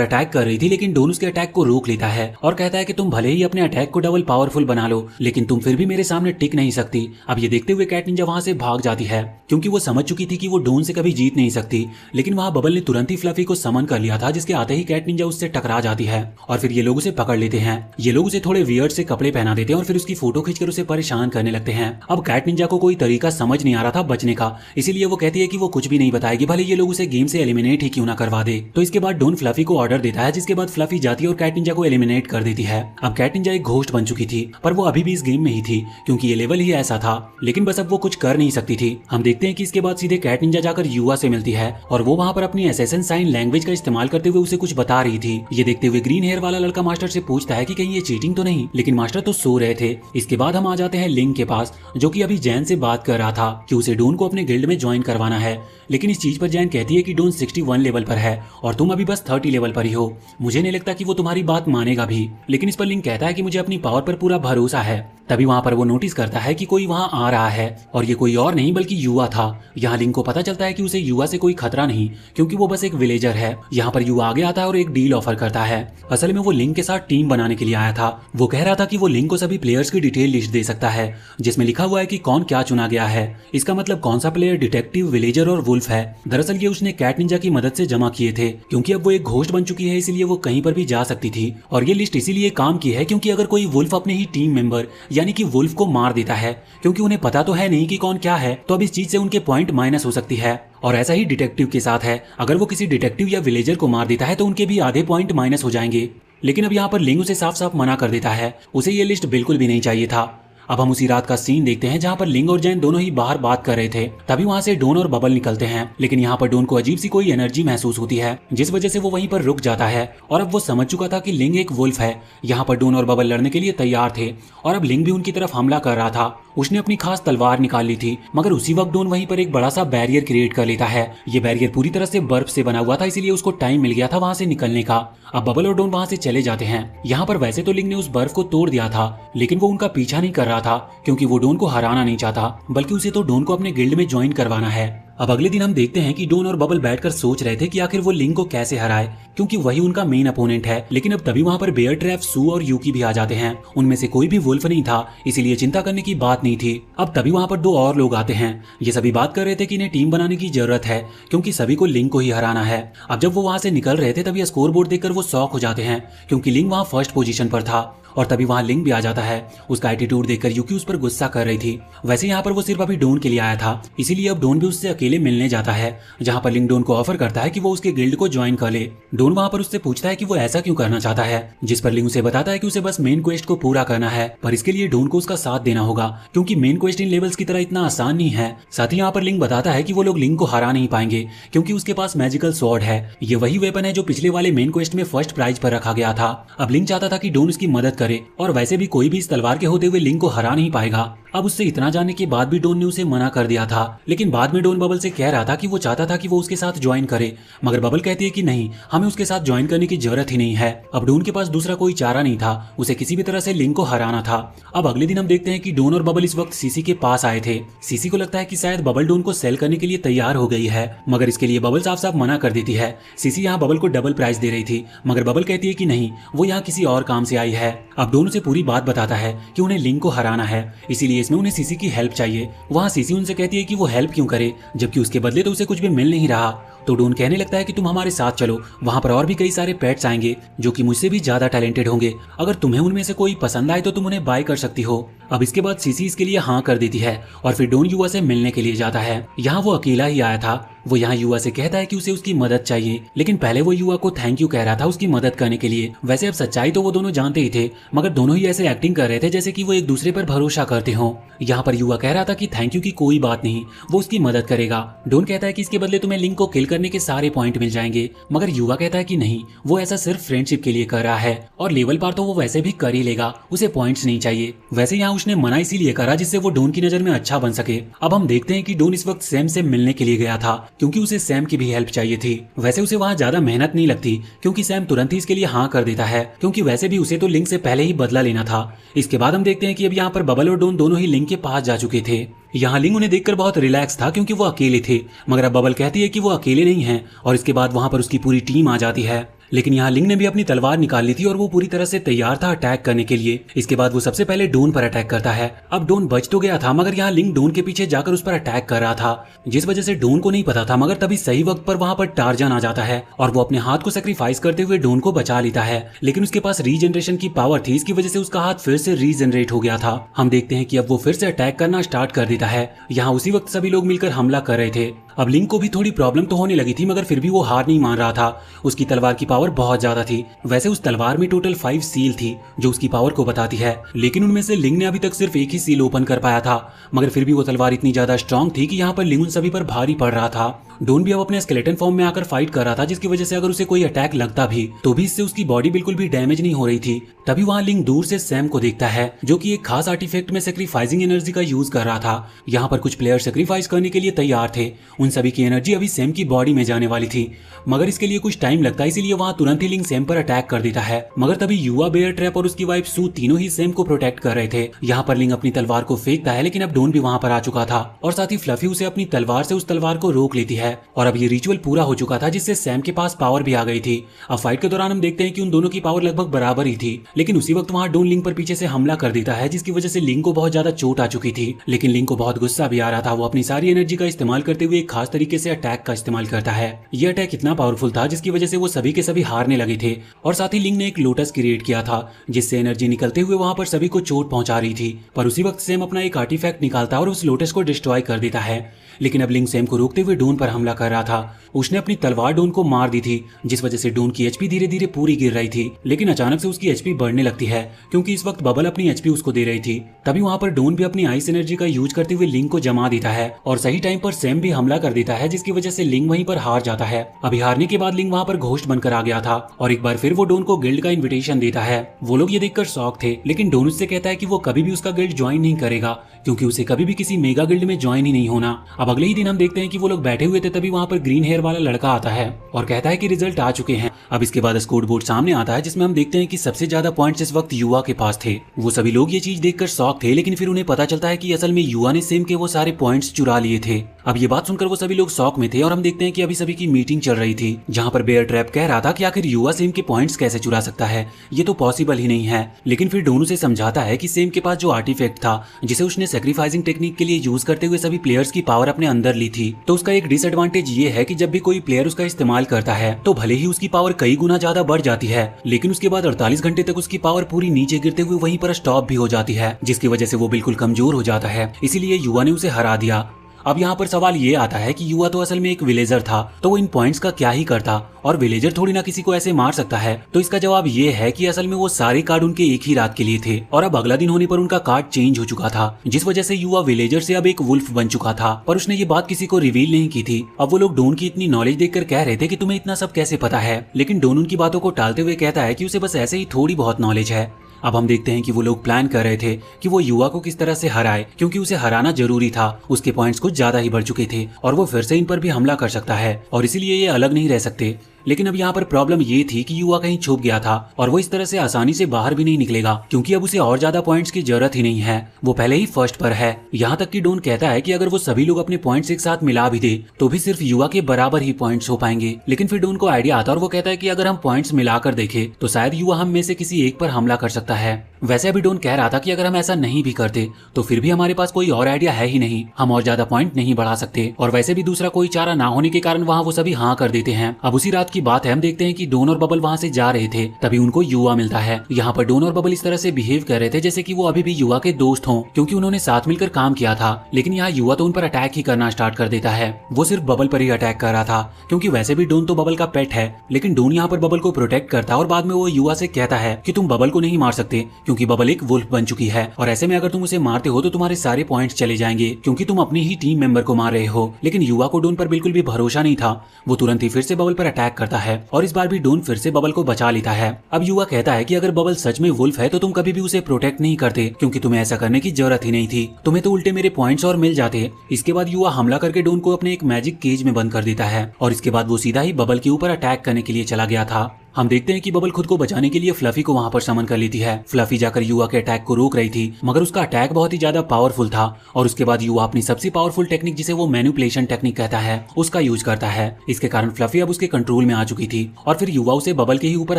अटैक कर रही थी लेकिन डोन उसके अटैक को रोक लेता है और कहता है कि तुम भले ही अपने अटैक को डबल पावरफुल बना लो लेकिन तुम फिर भी मेरे सामने टिक नहीं सकती। अब ये देखते हुए कैट निंजा वहां से भाग जाती है क्योंकि वो समझ चुकी थी कि वो डोन से कभी जीत नहीं सकती। लेकिन वहां बबल ने तुरंत ही फ्लफी को समन कर लिया था, जिसके आते ही कैट निंजा उससे टकरा जाती है और फिर ये लोग उसे पकड़ लेते हैं। ये लोग उसे थोड़े वियर्ड से कपड़े पहना देते हैं और फिर उसकी फोटो खींचकर उसे परेशान करने लगते हैं। अब कैट निंजा को कोई तरीका समझ नहीं आ रहा था बचने का, इसीलिए वो कहती है कि वो कुछ भी नहीं बताएगी, भले ये लोग उसे गेम से एलिमिनेट ही क्यों ना करवा दे। तो इसके बाद डोन फ्लफी को ऑर्डर देता है, जिसके बाद फ्लफी जाती है और कैट निंजा को एलिमिनेट कर देती है। अब कैट निंजा एक घोस्ट बन चुकी थी, पर वो अभी भी इस गेम में ही थी क्योंकि ये लेवल ही ऐसा था, लेकिन बस अब वो कुछ कर नहीं सकती थी। हम देखते हैं कि इसके बाद सीधे कैट निंजा जाकर युवा से मिलती है और वो वहां पर अपनी असैसिन साइन लैंग्वेज का इस्तेमाल करते हुए उसे कुछ बता रही थी। ये देखते हुए ग्रीन हेयर वाला लड़का मास्टर से पूछता है कि कहीं ये चीटिंग तो नहीं, लेकिन मास्टर तो सो रहे थे। इसके बाद हम आ जाते हैं लिंग के पास, जो कि अभी जैन से बात कर रहा था कि उसे डोन को अपने गिल्ड में ज्वाइन करवाना है। लेकिन इस चीज पर जैन कहती है कि डोन 61 लेवल पर है और तुम अभी बस 30 लेवल पर ही हो, मुझे नहीं लगता कि वो तुम्हारी बात मानेगा भी। लेकिन इस पर लिंग कहता है कि मुझे अपनी पावर पर पूरा भरोसा है। तभी वहां पर वो नोटिस करता है कि कोई वहां आ रहा है और ये कोई और नहीं बल्कि युवा था। यहाँ लिंग को पता चलता है कि उसे युवा से कोई खतरा नहीं क्योंकि वो बस एक विलेजर है। यहाँ पर युवा आगे आता है और एक डील ऑफर करता है। असल में वो लिंग के साथ टीम बनाने के लिए आया था। वो कह रहा था कि वो लिंग को सभी प्लेयर्स की डिटेल लिस्ट दे सकता है जिसमें लिखा हुआ है कि कौन क्या चुना गया है, इसका मतलब कौन सा प्लेयर डिटेक्टिव, विलेजर और वुल्फ है। दरअसल ये उसने कैट निंजा की मदद से जमा किए थे क्योंकि अब वो एक घोस्ट बन चुकी है, इसलिए वो कहीं पर भी जा सकती थी। और ये लिस्ट इसीलिए काम की है क्योंकि अगर कोई वुल्फ अपने ही टीम मेंबर यानी कि वुल्फ को मार देता है, क्योंकि उन्हें पता तो है नहीं कि कौन क्या है, तो अब इस चीज से उनके पॉइंट माइनस हो सकती है। और ऐसा ही डिटेक्टिव के साथ है, अगर वो किसी डिटेक्टिव या विलेजर को मार देता है तो उनके भी आधे पॉइंट माइनस हो जाएंगे। लेकिन अब यहाँ पर लिंग उसे साफ साफ मना कर देता है, उसे ये लिस्ट बिल्कुल भी नहीं चाहिए था। अब हम उसी रात का सीन देखते हैं जहाँ पर लिंग और जैन दोनों ही बाहर बात कर रहे थे। तभी वहाँ से डोन और बबल निकलते हैं, लेकिन यहाँ पर डोन को अजीब सी कोई एनर्जी महसूस होती है जिस वजह से वो वहीं पर रुक जाता है। और अब वो समझ चुका था कि लिंग एक वुल्फ है। यहाँ पर डोन और बबल लड़ने के लिए तैयार थे और अब लिंग भी उनकी तरफ हमला कर रहा था। उसने अपनी खास तलवार निकाल ली थी, मगर उसी वक्त डोन वहीं पर एक बड़ा सा बैरियर क्रिएट कर लेता है। ये बैरियर पूरी तरह से बर्फ से बना हुआ था, इसीलिए उसको टाइम मिल गया था वहां से निकलने का। अब बबल और डोन वहां से चले जाते हैं। यहाँ पर वैसे तो लिंग ने उस बर्फ को तोड़ दिया था, लेकिन वो उनका पीछा नहीं कर रहा था क्योंकि वो डोन को हराना नहीं चाहता, बल्कि उसे तो डोन को अपने गिल्ड में ज्वाइन करवाना है। अब अगले दिन हम देखते हैं कि डोन और बबल बैठकर सोच रहे थे कि आखिर वो लिंग को कैसे हराए, क्योंकि वही उनका मेन अपोनेंट है। लेकिन अब तभी वहां पर बेयर ट्रैप, सू और यूकी भी आ जाते हैं। उनमें से कोई भी वुल्फ नहीं था, इसीलिए चिंता करने की बात नहीं थी। अब तभी वहां पर 2 और लोग आते हैं। ये सभी बात कर रहे थे कि इन्हें टीम बनाने की जरूरत है क्योंकि सभी को लिंग को ही हराना है। अब जब वो वहां से निकल रहे थे तभी स्कोर बोर्ड देखकर वो शॉक हो जाते हैं क्योंकि लिंग वहां फर्स्ट पोजीशन पर था। और तभी वहां लिंग भी आ जाता है। उसका एटीट्यूड देखकर यूकी उस पर गुस्सा कर रही थी। वैसे यहाँ पर वो सिर्फ अभी डोन के लिए आया था, इसीलिए अब डोन भी उससे अकेले मिलने जाता है, जहाँ पर लिंग डोन को ऑफर करता है कि वो उसके गिल्ड को ज्वाइन कर ले। डोन वहाँ पर उससे पूछता है कि वो ऐसा क्यों करना चाहता है, जिस पर लिंग उसे बताता है कि उसे बस मेन क्वेस्ट को पूरा करना है, पर इसके लिए डोन को उसका साथ देना होगा क्योंकि मेन क्वेस्ट इन लेवल्स की तरह इतना आसान नहीं है। साथ ही यहाँ पर लिंग बताता है कि वो लोग लिंग को हरा नहीं पाएंगे क्योंकि उसके पास मैजिकल स्वॉर्ड है। ये वही वेपन है जो पिछले वाले मेन क्वेस्ट में फर्स्ट प्राइज पर रखा गया था। अब लिंग चाहता था कि डोन उसकी मदद करे, और वैसे भी कोई भी इस तलवार के होते हुए लिंग को हरा नहीं पाएगा। अब उससे इतना जानने के बाद भी डोन ने उसे मना कर दिया था, लेकिन बाद में डोन बबल से कह रहा था कि वो चाहता था कि वो उसके साथ ज्वाइन करे, मगर बबल कहती है कि नहीं, हमें उसके साथ ज्वाइन करने की जरूरत ही नहीं है। अब डोन के पास दूसरा कोई चारा नहीं था, उसे किसी भी तरह से लिंक को हराना था। अब अगले दिन हम देखते हैं कि डोन और बबल इस वक्त सीसी के पास आए थे। सीसी को लगता है कि शायद बबल डोन को सेल करने के लिए तैयार हो गई है, मगर इसके लिए बबल साफ साफ मना कर देती है। सीसी यहाँ बबल को डबल प्राइस दे रही थी, मगर बबल कहती है कि नहीं, वो यहाँ किसी और काम से आई है। अब डोन उसे पूरी बात बताता है कि उन्हें लिंक को हराना है, इसीलिए इसमें उन्हें सीसी की हेल्प चाहिए। वहाँ सीसी उनसे कहती है कि वो हेल्प क्यों करे, जबकि उसके बदले तो उसे कुछ भी मिल नहीं रहा। तो डोन कहने लगता है कि तुम हमारे साथ चलो, वहाँ पर और भी कई सारे पेट्स आएंगे जो कि मुझसे भी ज्यादा टैलेंटेड होंगे, अगर तुम्हें उनमें से कोई पसंद आए तो तुम उन्हें बाय कर सकती हो। अब इसके बाद सीसी इसके लिए हाँ कर देती है और फिर डोन युवा से मिलने के लिए जाता है। यहाँ वो अकेला ही आया था। वो यहाँ युवा से कहता है कि उसे उसकी मदद चाहिए, लेकिन पहले वो युवा को थैंक यू कह रहा था उसकी मदद करने के लिए। वैसे अब सच्चाई तो वो दोनों जानते ही थे, मगर दोनों ही ऐसे एक्टिंग कर रहे थे जैसे कि वो एक दूसरे पर भरोसा करते हों। यहाँ पर युवा कह रहा था कि थैंक यू की कोई बात नहीं, वो उसकी मदद करेगा। डोन कहता है कि इसके बदले तुम्हें लिंक को किल करने के सारे पॉइंट मिल जाएंगे, मगर युवा कहता है कि नहीं, वो ऐसा सिर्फ फ्रेंडशिप के लिए कर रहा है और लेवल पार तो वो वैसे भी कर ही लेगा, उसे पॉइंट्स नहीं चाहिए। वैसे यहाँ उसने मना इसीलिए करा जिससे वो डोन की नजर में अच्छा बन सके। अब हम देखते हैं कि डोन इस वक्त सैम से मिलने के लिए गया था, क्योंकि उसे सैम की भी हेल्प चाहिए थी। वैसे उसे वहाँ ज्यादा मेहनत नहीं लगती, क्योंकि सैम तुरंत ही इसके लिए हाँ कर देता है, क्योंकि वैसे भी उसे तो लिंक से पहले ही बदला लेना था। इसके बाद हम देखते हैं कि अब यहाँ पर बबल और डोन दोनों ही लिंक के पास जा चुके थे। यहाँ लिंक उन्हें देखकर बहुत रिलैक्स था, क्योंकि वो अकेले थे, मगर अब बबल कहती है कि वो अकेले नहीं है, और इसके बाद वहाँ पर उसकी पूरी टीम आ जाती है। लेकिन यहाँ लिंक ने भी अपनी तलवार निकाल ली थी और वो पूरी तरह से तैयार था अटैक करने के लिए। इसके बाद वो सबसे पहले डोन पर अटैक करता है। अब डोन बच तो गया था, मगर यहाँ लिंक डोन के पीछे जाकर उस पर अटैक कर रहा था, जिस वजह से डोन को नहीं पता था। मगर तभी सही वक्त पर वहाँ पर टार्जन आ जाता है और वो अपने हाथ को सेक्रीफाइस करते हुए डोन को बचा लेता है। लेकिन उसके पास रीजनरेशन की पावर थी, इसकी वजह से उसका हाथ फिर से रीजनरेट हो गया था। हम देखते हैं कि अब वो फिर से अटैक करना स्टार्ट कर देता है। यहाँ उसी वक्त सभी लोग मिलकर हमला कर रहे थे। अब लिंक को भी थोड़ी प्रॉब्लम तो होने लगी थी, मगर फिर भी वो हार नहीं मान रहा था। उसकी तलवार की पावर बहुत ज्यादा थी। वैसे उस तलवार में टोटल 5 सील थी जो उसकी पावर को बताती है, लेकिन उनमें से लिंक ने अभी तक सिर्फ एक ही सील ओपन कर पाया था। मगर फिर भी वो तलवार इतनी ज्यादा स्ट्रांग थी कि यहाँ पर लिंक उन सभी पर भारी पड़ रहा था। डोन भी अब अपने स्केलेटन फॉर्म में आकर फाइट कर रहा था, जिसकी वजह से अगर उसे कोई अटैक लगता भी तो भी इससे उसकी बॉडी बिल्कुल भी डैमेज नहीं हो रही थी। तभी वहाँ लिंक दूर से सैम को देखता है, जो कि एक खास आर्टिफैक्ट में सेक्रीफाइसिंग एनर्जी का यूज कर रहा था। यहाँ पर कुछ प्लेयर सेक्रीफाइस करने के लिए तैयार थे, उन सभी की एनर्जी अभी सैम की बॉडी में जाने वाली थी, मगर इसके लिए कुछ टाइम लगता है, इसीलिए वहाँ तुरंत ही लिंक सैम पर अटैक कर देता है। मगर तभी युवा, बेयर ट्रैप और उसकी वाइफ सू तीनों ही सैम को प्रोटेक्ट कर रहे थे। यहाँ पर लिंक अपनी तलवार को फेंकता है, लेकिन अब डोन भी वहाँ पर आ चुका था और साथ ही फ्लफी उसे अपनी तलवार से उस तलवार को रोक लेती है। और अब ये रिचुअल पूरा हो चुका था, जिससे सैम के पास पावर भी आ गई थी। अब फाइट के दौरान हम देखते हैं कि उन दोनों की पावर लगभग बराबर ही थी, लेकिन उसी वक्त वहाँ डोन लिंक पर पीछे से हमला कर देता है, जिसकी वजह से लिंक को बहुत ज्यादा चोट आ चुकी थी। लेकिन लिंक को बहुत गुस्सा भी आ रहा था। वो अपनी सारी एनर्जी का इस्तेमाल करते हुए एक खास तरीके से अटैक का इस्तेमाल करता है। ये अटैक इतना पावरफुल था जिसकी वजह से वो सभी के सभी हारने लगे थे। और साथ ही लिंक ने एक लोटस क्रिएट किया था, जिससे एनर्जी निकलते हुए वहां पर सभी को चोट पहुंचा रही थी। पर उसी वक्त सैम अपना एक आर्टिफैक्ट निकालता और उस लोटस को डिस्ट्रॉय कर देता है। लेकिन अब लिंक सैम को रोकते हुए डोन पर हमला कर रहा था। उसने अपनी तलवार डोन को मार दी थी, जिस वजह से डोन की एचपी धीरे धीरे पूरी गिर रही थी। लेकिन अचानक से उसकी एचपी बढ़ने लगती है, क्योंकि इस वक्त बबल अपनी एचपी उसको दे रही थी। तभी वहां पर डोन भी अपनी आइस एनर्जी का यूज करते हुए लिंक को जमा देता है और सही टाइम पर सैम भी हमला कर देता है, जिसकी वजह से लिंक वहीं पर हार जाता है। अभी हारने के बाद लिंक वहां पर घोस्ट बनकर आ गया था और एक बार फिर वो डोन को गिल्ड का इन्विटेशन देता है। वो लोग ये देखकर शॉक थे, लेकिन डोन उससे कहता है कि वो कभी भी उसका गिल्ड ज्वाइन नहीं करेगा, क्योंकि उसे कभी भी किसी मेगा गिल्ड में ज्वाइन ही नहीं होना। अब अगले ही दिन हम देखते हैं कि वो लोग बैठे हुए थे, तभी वहां पर ग्रीन हेयर वाला लड़का आता है और कहता है कि रिजल्ट आ चुके हैं। अब इसके बाद स्कोर बोर्ड सामने आता है, जिसमें हम देखते हैं कि सबसे ज्यादा पॉइंट्स इस वक्त युवा के पास थे। वो सभी लोग ये चीज देखकर शॉक थे, लेकिन फिर उन्हें पता चलता है कि असल में युवा ने सैम के वो सारे पॉइंट्स चुरा लिए थे। अब ये बात सुनकर वो सभी लोग शॉक में थे और हम देखते हैं कि अभी सभी की मीटिंग चल रही थी, जहां पर बेयर ट्रैप कह रहा था कि आखिर युवा सैम के पॉइंट्स कैसे चुरा सकता है, ये तो पॉसिबल ही नहीं है। लेकिन फिर डोनू से समझाता है कि सैम के पास जो आर्टिफैक्ट था, जिसे उसने सैक्रिफाइसिंग टेक्निक के लिए यूज करते हुए सभी प्लेयर्स की पावर अपने अंदर ली थी, तो उसका एक डिसएडवांटेज ये है कि जब भी कोई प्लेयर उसका इस्तेमाल करता है तो भले ही उसकी पावर कई गुना ज्यादा बढ़ जाती है, लेकिन उसके बाद 48 घंटे तक उसकी पावर पूरी नीचे गिरते हुए वहीं पर स्टॉप भी हो जाती है, जिसकी वजह से वो बिल्कुल कमजोर हो जाता है। इसीलिए युवा ने उसे हरा दिया। अब यहाँ पर सवाल ये आता है कि युवा तो असल में एक विलेजर था, तो वो इन पॉइंट्स का क्या ही करता। और विलेजर थोड़ी ना किसी को ऐसे मार सकता है। तो इसका जवाब ये है कि असल में वो सारे कार्ड उनके एक ही रात के लिए थे और अब अगला दिन होने पर उनका कार्ड चेंज हो चुका था, जिस वजह से युवा विलेजर से अब एक वुल्फ बन चुका था। पर उसने ये बात किसी को रिवील नहीं की थी। अब वो लोग डोन की इतनी नॉलेज देखकर कह रहे थे कि तुम्हें इतना सब कैसे पता है, लेकिन डोन उनकी बातों को टालते हुए कहता है कि उसे बस ऐसे ही थोड़ी बहुत नॉलेज है। अब हम देखते हैं कि वो लोग प्लान कर रहे थे कि वो युवा को किस तरह से हराए, क्योंकि उसे हराना जरूरी था। उसके पॉइंट्स कुछ ज्यादा ही बढ़ चुके थे और वो फिर से इन पर भी हमला कर सकता है और इसीलिए ये अलग नहीं रह सकते। लेकिन अब यहाँ पर प्रॉब्लम ये थी कि युवा कहीं छुप गया था और वो इस तरह से आसानी से बाहर भी नहीं निकलेगा, क्योंकि अब उसे और ज्यादा पॉइंट्स की जरूरत ही नहीं है। वो पहले ही फर्स्ट पर है। यहाँ तक कि डोन कहता है कि अगर वो सभी लोग अपने पॉइंट्स एक साथ मिला भी दे तो भी सिर्फ युवा के बराबर ही पॉइंट्स हो पाएंगे। लेकिन फिर डोन को आइडिया आता है और वो कहता है कि अगर हम पॉइंट्स मिलाकर देखें तो शायद युवा हम में से किसी एक पर हमला कर सकता है। वैसे अभी डोन कह रहा था कि अगर हम ऐसा नहीं भी करते तो फिर भी हमारे पास कोई और आइडिया है ही नहीं, हम और ज्यादा पॉइंट नहीं बढ़ा सकते और वैसे भी दूसरा कोई चारा ना होने के कारण वहाँ वो सभी हाँ कर देते हैं। अब उसी रात की बात है, हम देखते हैं कि डोन और बबल वहाँ से जा रहे थे, तभी उनको युवा मिलता है। यहाँ पर डोन और बबल इस तरह से बिहेव कर रहे थे जैसे कि वो अभी भी युवा के दोस्त हों, क्योंकि उन्होंने साथ मिलकर काम किया था। लेकिन यहाँ युवा तो उन पर अटैक ही करना स्टार्ट कर देता है। वो सिर्फ बबल पर ही अटैक कर रहा था, क्योंकि वैसे भी डोन तो बबल का पेट है। लेकिन डोन यहाँ पर बबल को प्रोटेक्ट करता है और बाद में वो युवा से कहता है कि तुम बबल को नहीं मार सकते, क्योंकि बबल एक वुल्फ बन चुकी है और ऐसे में अगर तुम उसे मारते हो तो तुम्हारे सारे पॉइंट्स चले जाएंगे, क्योंकि तुम अपनी ही टीम मेंबर को मार रहे हो। लेकिन युवा को डोन पर बिल्कुल भी भरोसा नहीं था। वो तुरंत ही फिर से बबल पर अटैक करता है और इस बार भी डोन फिर से बबल को बचा लेता है। अब युवा कहता है कि अगर बबल सच में वुल्फ है तो तुम कभी भी उसे प्रोटेक्ट नहीं करते, क्योंकि तुम्हें ऐसा करने की जरूरत ही नहीं थी, तुम्हें तो उल्टे मेरे पॉइंट्स और मिल जाते। इसके बाद युवा हमला करके डोन को अपने एक मैजिक केज में बंद कर देता है और इसके बाद वो सीधा ही बबल के ऊपर अटैक करने के लिए चला गया था। हम देखते हैं कि बबल खुद को बचाने के लिए फ्लफी को वहां पर समन कर लेती है। फ्लफी जाकर युवा के अटैक को रोक रही थी, मगर उसका अटैक बहुत ही ज्यादा पावरफुल था और उसके बाद युवा अपनी सबसे पावरफुल टेक्निक, जिसे वो मैनिपुलेशन टेक्निक कहता है, उसका यूज करता है। इसके कारण फ्लफी अब उसके कंट्रोल में आ चुकी थी और फिर युवा उसे बबल के ही ऊपर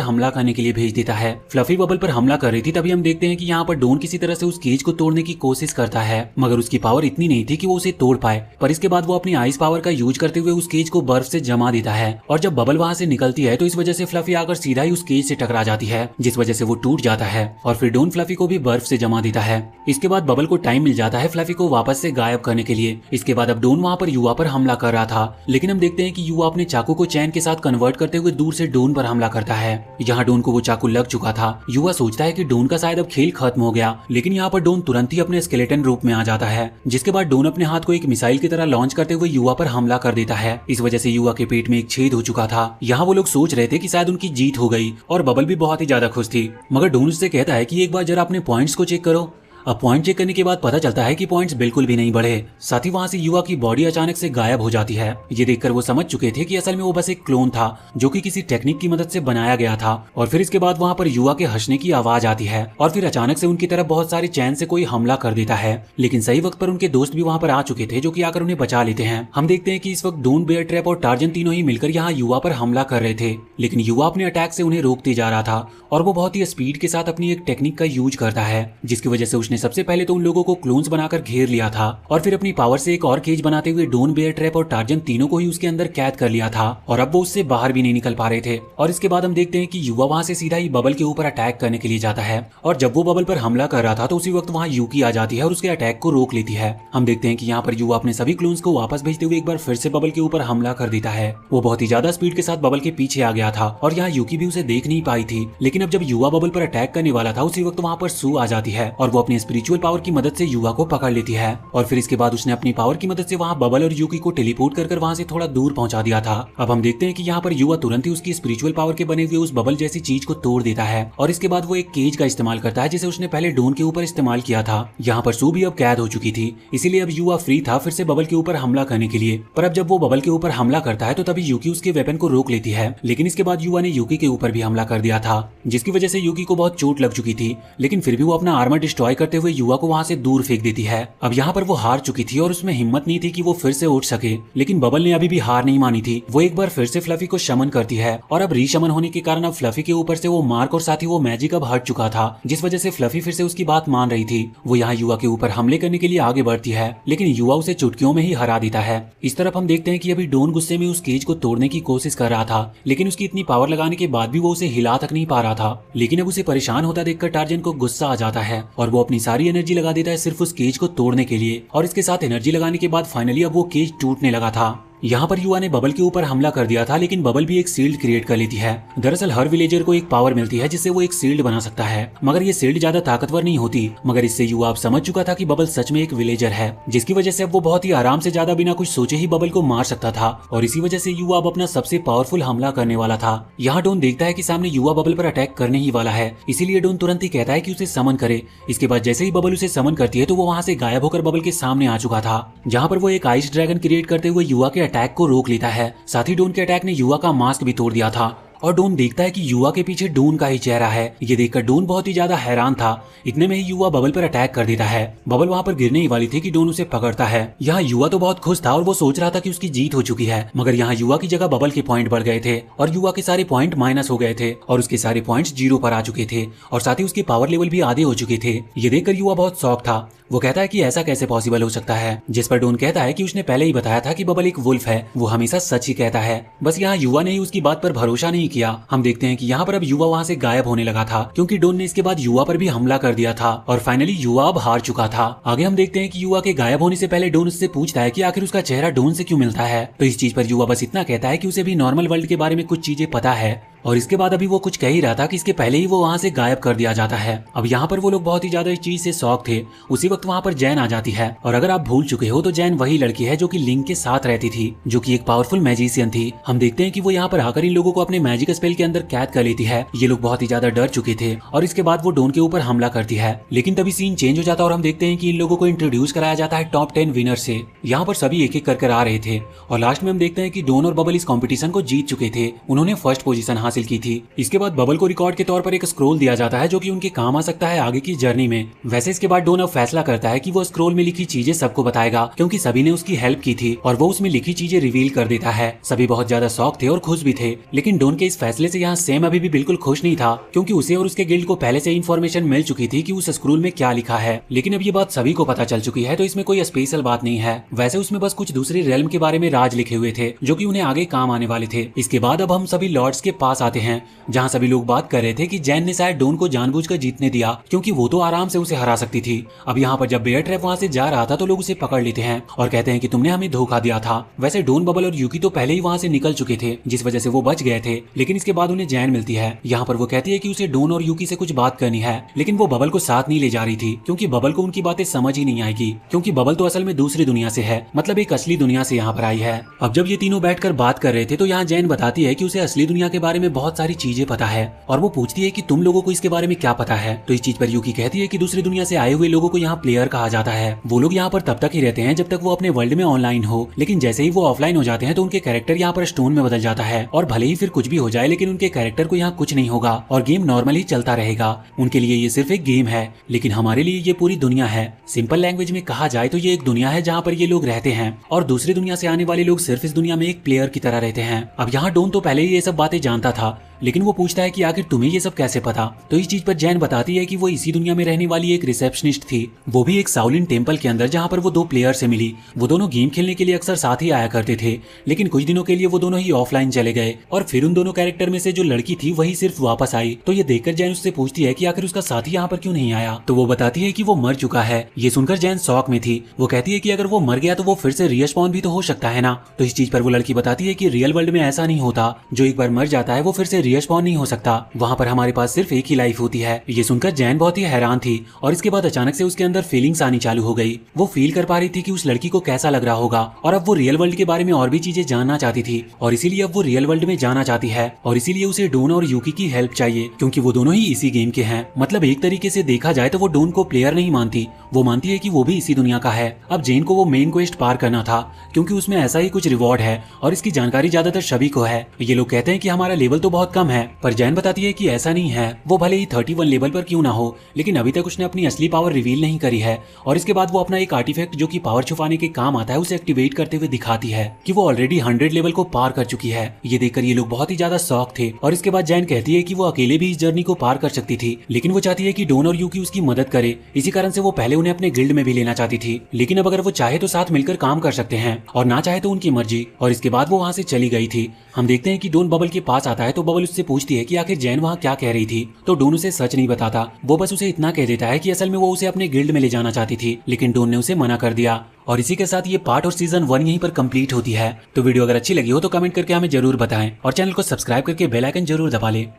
हमला करने के लिए भेज देता है। फ्लफी बबल पर हमला कर रही थी, तभी हम देखते हैं कि यहाँ पर डोन किसी तरह से उस केज को तोड़ने की कोशिश करता है, मगर उसकी पावर इतनी नहीं थी कि वो उसे तोड़ पाए। पर इसके बाद वो अपनी आइस पावर का यूज करते हुए उस केज को बर्फ से जमा देता है और जब बबल वहां से निकलती है तो इस वजह से फ्लफी आकर सीधा ही उस केज से टकरा जाती है, जिस वजह से वो टूट जाता है और फिर डोन फ्लफी को भी बर्फ से जमा देता है। इसके बाद बबल को टाइम मिल जाता है फ्लफी को वापस से गायब करने के लिए। इसके बाद अब डोन वहां पर युवा पर हमला कर रहा था, लेकिन हम देखते हैं कि युवा अपने चाकू को चैन के साथ कन्वर्ट करते हुए दूर से डोन पर हमला करता है। यहाँ डोन को वो चाकू लग चुका था। युवा सोचता है कि डोन का शायद अब खेल खत्म हो गया, लेकिन यहाँ पर डोन तुरंत ही अपने स्केलेटन रूप में आ जाता है, जिसके बाद डोन अपने हाथ को एक मिसाइल की तरह लॉन्च करते हुए युवा पर हमला कर देता है। इस वजह से युवा के पेट में एक छेद हो चुका था। यहाँ वो लोग सोच रहे थे कि शायद उनकी जीत हो गई और बबल भी बहुत ही ज्यादा खुश थी, मगर डोन उससे कहता है कि एक बार जरा अपने पॉइंट्स को चेक करो। अब पॉइंट चेक करने के बाद पता चलता है कि पॉइंट्स बिल्कुल भी नहीं बढ़े। साथ ही वहां से युवा की बॉडी अचानक से गायब हो जाती है। ये देखकर वो समझ चुके थे कि असल में वो बस एक क्लोन था जो कि किसी टेक्निक की मदद से बनाया गया था। और फिर इसके बाद वहां पर युवा के हंसने की आवाज आती है और फिर अचानक से उनकी तरफ बहुत सारी चैन से कोई हमला कर देता है। लेकिन सही वक्त पर उनके दोस्त भी वहां पर आ चुके थे, जो कि आकर उन्हें बचा लेते हैं। हम देखते हैं कि इस वक्त डोन, बेयर ट्रैप और टार्जन तीनों ही मिलकर यहाँ युवा पर हमला कर रहे थे, लेकिन युवा अपने अटैक से उन्हें रोकते जा रहा था और वो बहुत ही स्पीड के साथ अपनी एक टेक्निक का यूज करता है, जिसकी वजह से उसने सबसे पहले तो उन लोगों को क्लोन्स बनाकर घेर लिया था और फिर अपनी पावर से एक और केज बनाते हुए डोन, बेयर ट्रैप और टार्जन तीनों को ही उसके अंदर कैद कर लिया था और अब वो उससे बाहर भी नहीं निकल पा रहे थे। और इसके बाद हम देखते हैं कि युवा वहां से सीधा ही बबल के ऊपर अटैक करने के लिए जाता है और जब वो बबल पर हमला कर रहा था तो उसी वक्त वहां यूकी आ जाती है और उसके अटैक को रोक लेती है। हम देखते हैं कि यहाँ पर युवा अपने सभी क्लोन्स को वापस भेजते हुए एक बार फिर से बबल के ऊपर हमला कर देता है। वो बहुत ही ज्यादा स्पीड के साथ बबल के पीछे आ गया था और यहाँ यूकी भी उसे देख नहीं पाई थी। लेकिन अब जब युवा बबल पर अटैक करने वाला था उसी वक्त वहां पर सू आ जाती है और वो अपनी स्पिरिचुअल पावर की मदद से युवा को पकड़ लेती है और फिर इसके बाद उसने अपनी पावर की मदद से वहां बबल और यूकी को टेलीपोर्ट कर वहां से थोड़ा दूर पहुंचा दिया था। अब हम देखते हैं कि यहाँ पर युवा तुरंत ही उसकी स्पिरिचुअल पावर के बने हुए उस बबल जैसी चीज को तोड़ देता है और इसके बाद वो एक केज का इस्तेमाल करता है जिसे उसने पहले डोन के ऊपर इस्तेमाल किया था। यहाँ पर सू भी अब कैद हो चुकी थी, इसीलिए अब युवा फ्री था फिर से बबल के ऊपर हमला करने के लिए। पर अब जब वो बबल के ऊपर हमला करता है तो तभी यूकी उसके वेपन को रोक लेती है, लेकिन इसके बाद युवा ने यूकी के ऊपर भी हमला कर दिया था, जिसकी वजह से यूकी को बहुत चोट लग चुकी थी। लेकिन फिर भी वो अपना आर्मर डिस्ट्रॉय करते हुए युवा को वहां से दूर फेंक देती है। अब यहाँ पर वो हार चुकी थी और उसमें हिम्मत नहीं थी कि वो फिर से उठ सके, लेकिन बबल ने अभी भी हार नहीं मानी थी। वो एक बार फिर से फ्लफी को शमन करती है और अब रीशमन होने के कारण अब फ्लफी के ऊपर से वो मार्क और साथ ही वो मैजिक अब हट चुका था, जिस वजह से फ्लफी फिर से उसकी बात मान रही थी। वो यहाँ युवा के ऊपर हमले करने के लिए आगे बढ़ती है, लेकिन युवा उसे चुटकियों में ही हरा देता है। इस तरफ हम देखते हैं कि अभी डोन गुस्से में उस केज को तोड़ने की कोशिश कर रहा था, लेकिन उसकी इतनी पावर लगाने के बाद भी वो उसे हिला तक नहीं पा रहा था। लेकिन अब उसे परेशान होता देखकर टार्जन को गुस्सा आ जाता है और वो अपनी सारी एनर्जी लगा देता है सिर्फ उस केज को तोड़ने के लिए और इसके साथ एनर्जी लगाने के बाद फाइनली अब वो केज टूटने लगा था। यहाँ पर युवा ने बबल के ऊपर हमला कर दिया था, लेकिन बबल भी एक शील्ड क्रिएट कर लेती है। दरअसल हर विलेजर को एक पावर मिलती है जिससे वो एक शील्ड बना सकता है, मगर ये शील्ड ज्यादा ताकतवर नहीं होती। मगर इससे युवा अब समझ चुका था कि बबल सच में एक विलेजर है, जिसकी वजह से अब वो बहुत ही आराम से ज्यादा बिना कुछ सोचे ही बबल को मार सकता था। और इसी वजह से युवा अब अपना सबसे पावरफुल हमला करने वाला था। यहाँ डोन देखता है कि सामने युवा बबल पर अटैक करने ही वाला है, इसीलिए डोन तुरंत ही कहता है कि उसे समन करे। इसके बाद जैसे ही बबल उसे समन करती है तो वो वहाँ से गायब होकर बबल के सामने आ चुका था, जहाँ पर वो एक आइस ड्रैगन क्रिएट करते हुए युवा के अटैक को रोक लेता है। साथ ही डोन के अटैक ने युवा का मास्क भी तोड़ दिया था और डोन देखता है कि युवा के पीछे डोन का ही चेहरा है। ये देखकर डोन बहुत ही ज्यादा हैरान था। इतने में ही युवा बबल पर अटैक कर देता है। बबल वहाँ पर गिरने ही वाली थी कि डोन उसे पकड़ता है। यहाँ युवा तो बहुत खुश था और वो सोच रहा था कि उसकी जीत हो चुकी है, मगर यहाँ युवा की जगह बबल के पॉइंट बढ़ गए थे और युवा के सारे पॉइंट माइनस हो गए थे और उसके सारे पॉइंट्स 0 पर आ चुके थे और साथ ही उसके पावर लेवल भी आधे हो चुके थे। ये देखकर युवा बहुत शॉक था। वो कहता है कि ऐसा कैसे पॉसिबल हो सकता है, जिस पर डोन कहता है कि उसने पहले ही बताया था कि बबल एक वुल्फ है, वो हमेशा सच ही कहता है। बस यहाँ युवा ने ही उसकी बात पर भरोसा नहीं किया। हम देखते हैं कि यहाँ पर अब युवा वहाँ से गायब होने लगा था, क्योंकि डोन ने इसके बाद युवा पर भी हमला कर दिया था और फाइनली युवा अब हार चुका था। आगे हम देखते हैं कि युवा के गायब होने से पहले डोन उससे पूछता है कि आखिर उसका चेहरा डोन से क्यों मिलता है। तो इस चीज पर युवा बस इतना कहता है कि उसे भी नॉर्मल वर्ल्ड के बारे में कुछ चीजें पता है और इसके बाद अभी वो कुछ कह ही रहा था कि इसके पहले ही वो वहाँ से गायब कर दिया जाता है। अब यहाँ पर वो लोग बहुत ही ज्यादा इस चीज से शॉक थे। उसी वक्त वहाँ पर जैन आ जाती है और अगर आप भूल चुके हो तो जैन वही लड़की है जो कि लिंक के साथ रहती थी, जो कि एक पावरफुल मैजिशियन थी। हम देखते हैं कि वो यहाँ पर आकर इन लोगों को अपने मैजिक स्पेल के अंदर कैद कर लेती है। ये लोग बहुत ही ज्यादा डर चुके थे और इसके बाद वो डोन के ऊपर हमला करती है, लेकिन तभी सीन चेंज हो जाता है और हम देखते हैं कि इन लोगों को इंट्रोड्यूस कराया जाता है टॉप 10 विनर से। यहाँ पर सभी एक एक कर आ रहे थे और लास्ट में हम देखते हैं कि डोन और बबल इस कॉम्पिटिशन को जीत चुके थे। उन्होंने फर्स्ट पोजीशन हासिल की थी। इसके बाद बबल को रिकॉर्ड के तौर पर एक स्क्रोल दिया जाता है जो कि उनके काम आ सकता है आगे की जर्नी में। वैसे इसके बाद डोन अब फैसला करता है कि वो स्क्रोल में लिखी चीजें सबको बताएगा, क्योंकि सभी ने उसकी हेल्प की थी और वो उसमें लिखी चीजें रिवील कर देता है। सभी बहुत ज्यादा शॉक थे और खुश भी थे, लेकिन डोन के इस फैसले से यहाँ सैम अभी भी बिल्कुल खुश नहीं था, क्योंकि उसे और उसके गिल्ड को पहले से इन्फॉर्मेशन मिल चुकी थी कि उस स्क्रोल में क्या लिखा है। लेकिन अब ये बात सभी को पता चल चुकी है, तो इसमें कोई स्पेशल बात नहीं है। वैसे उसमें बस कुछ दूसरे रेल्म के बारे में राज लिखे हुए थे जो कि उन्हें आगे काम आने वाले थे। इसके बाद अब हम सभी लॉर्ड्स के पास आते हैं, जहाँ सभी लोग बात कर रहे थे कि जैन ने शायद डोन को जानबूझकर जीतने दिया, क्योंकि वो तो आराम से उसे हरा सकती थी। अब यहाँ पर जब बेयर ट्रैप वहाँ से जा रहा था तो लोग उसे पकड़ लेते हैं और कहते हैं कि तुमने हमें धोखा दिया था। वैसे डोन, बबल और यूकी तो पहले ही वहाँ से निकल चुके थे, जिस वजह से वो बच गए थे, लेकिन इसके बाद उन्हें जैन मिलती है। यहाँ पर वो कहती है कि उसे डोन और यूकी से कुछ बात करनी है, लेकिन वो बबल को साथ नहीं ले जा रही थी, क्योंकि बबल को उनकी बातें समझ ही नहीं आएगी, क्योंकि बबल तो असल में दूसरी दुनिया से है, मतलब एक असली दुनिया से यहाँ पर आई है। अब जब ये तीनों बैठकर बात कर रहे थे तो यहाँ जैन बताती है कि उसे असली दुनिया के बारे में बहुत सारी चीजें पता है और वो पूछती है कि तुम लोगों को इसके बारे में क्या पता है। तो इस चीज पर यूकी कहती है कि दूसरी दुनिया से आए हुए लोगों को यहाँ प्लेयर कहा जाता है। वो लोग यहाँ पर तब तक ही रहते हैं जब तक वो अपने वर्ल्ड में ऑनलाइन हो, लेकिन जैसे ही वो ऑफलाइन हो जाते हैं तो उनके कैरेक्टर यहाँ पर स्टोन में बदल जाता है और भले ही फिर कुछ भी हो जाए लेकिन उनके कैरेक्टर को यहाँ कुछ नहीं होगा और गेम नॉर्मली चलता रहेगा। उनके लिए ये सिर्फ एक गेम है, लेकिन हमारे लिए ये पूरी दुनिया है। सिंपल लैंग्वेज में कहा जाए तो ये एक दुनिया है जहाँ पर ये लोग रहते हैं और दूसरी दुनिया से आने वाले लोग सिर्फ इस दुनिया में एक प्लेयर की तरह रहते हैं। अब यहाँ डोन तो पहले ही ये सब बातें जानता था, लेकिन वो पूछता है कि आखिर तुम्हें ये सब कैसे पता। तो इस चीज पर जैन बताती है कि वो इसी दुनिया में रहने वाली एक रिसेप्शनिस्ट थी, वो भी एक शाओलिन टेम्पल के अंदर, जहाँ पर वो 2 प्लेयर से मिली। वो दोनों गेम खेलने के लिए अक्सर साथ ही आया करते थे, लेकिन कुछ दिनों के लिए वो दोनों ही ऑफलाइन चले गए और फिर उन दोनों कैरेक्टर में से जो लड़की थी वही सिर्फ वापस आई। तो ये देखकर जैन उससे पूछती है कि आखिर उसका साथी यहाँ पर क्यों नहीं आया। तो वो बताती है कि वो मर चुका है। ये सुनकर जैन शॉक में थी। वो कहती है कि अगर वो मर गया तो वो फिर से रिस्पॉन भी तो हो सकता है ना। तो इस चीज पर वो लड़की बताती है कि रियल वर्ल्ड में ऐसा नहीं होता, जो एक बार मर जाता है वो फिर से रिस्पॉन नहीं हो सकता, वहाँ पर हमारे पास सिर्फ एक ही लाइफ होती है। ये सुनकर जैन बहुत ही हैरान थी और इसके बाद अचानक से उसके अंदर फीलिंग्स आनी चालू हो गई। वो फील कर पा रही थी कि उस लड़की को कैसा लग रहा होगा और अब वो रियल वर्ल्ड के बारे में और भी चीजें जानना चाहती थी और इसीलिए अब वो रियल वर्ल्ड में जाना चाहती है और इसीलिए उसे डोन और यूकी की हेल्प चाहिए, क्योंकि वो दोनों ही इसी गेम के हैं। मतलब एक तरीके से देखा जाए तो वो डोन को प्लेयर नहीं मानती, वो मानती है कि वो भी इसी दुनिया का है। अब जेन को वो मेन क्वेस्ट पार करना था, क्योंकि उसमें ऐसा ही कुछ रिवॉर्ड है और इसकी जानकारी ज्यादातर सभी को है। ये लोग कहते हैं कि हमारा लेवल तो बहुत कम है, पर जैन बताती है कि ऐसा नहीं है। वो भले ही 31 लेवल पर क्यों ना हो, लेकिन अभी तक उसने अपनी असली पावर रिवील नहीं करी है और इसके बाद वो अपना एक आर्टिफैक्ट जो कि पावर छुपाने के काम आता है उसे एक्टिवेट करते हुए दिखाती है कि वो ऑलरेडी 100 लेवल को पार कर चुकी है। ये देखकर ये लोग बहुत ही ज्यादा शॉक थे और इसके बाद जैन कहती है कि वो अकेले भी इस जर्नी को पार कर सकती थी, लेकिन वो चाहती है कि डोन और यूकी उसकी मदद करे। इसी कारण से वो पहले उन्हें अपने गिल्ड में भी लेना चाहती थी, लेकिन अब अगर वो चाहे तो साथ मिलकर काम कर सकते हैं और ना चाहे तो उनकी मर्जी। और इसके बाद वो वहाँ से चली गई थी। हम देखते हैं कि डोन बबल के पास आता है तो बबल उससे पूछती है कि आखिर जैन वहाँ क्या कह रही थी, तो डून उसे सच नहीं बताता। वो बस उसे इतना कह देता है कि असल में वो उसे अपने गिल्ड में ले जाना चाहती थी, लेकिन डून ने उसे मना कर दिया। और इसी के साथ ये पार्ट और सीजन 1 यहीं पर कंप्लीट होती है। तो वीडियो अगर अच्छी लगी हो तो कमेंट करके हमें जरूर बताएं और चैनल को सब्सक्राइब करके बेल आइकन जरूर दबा लें।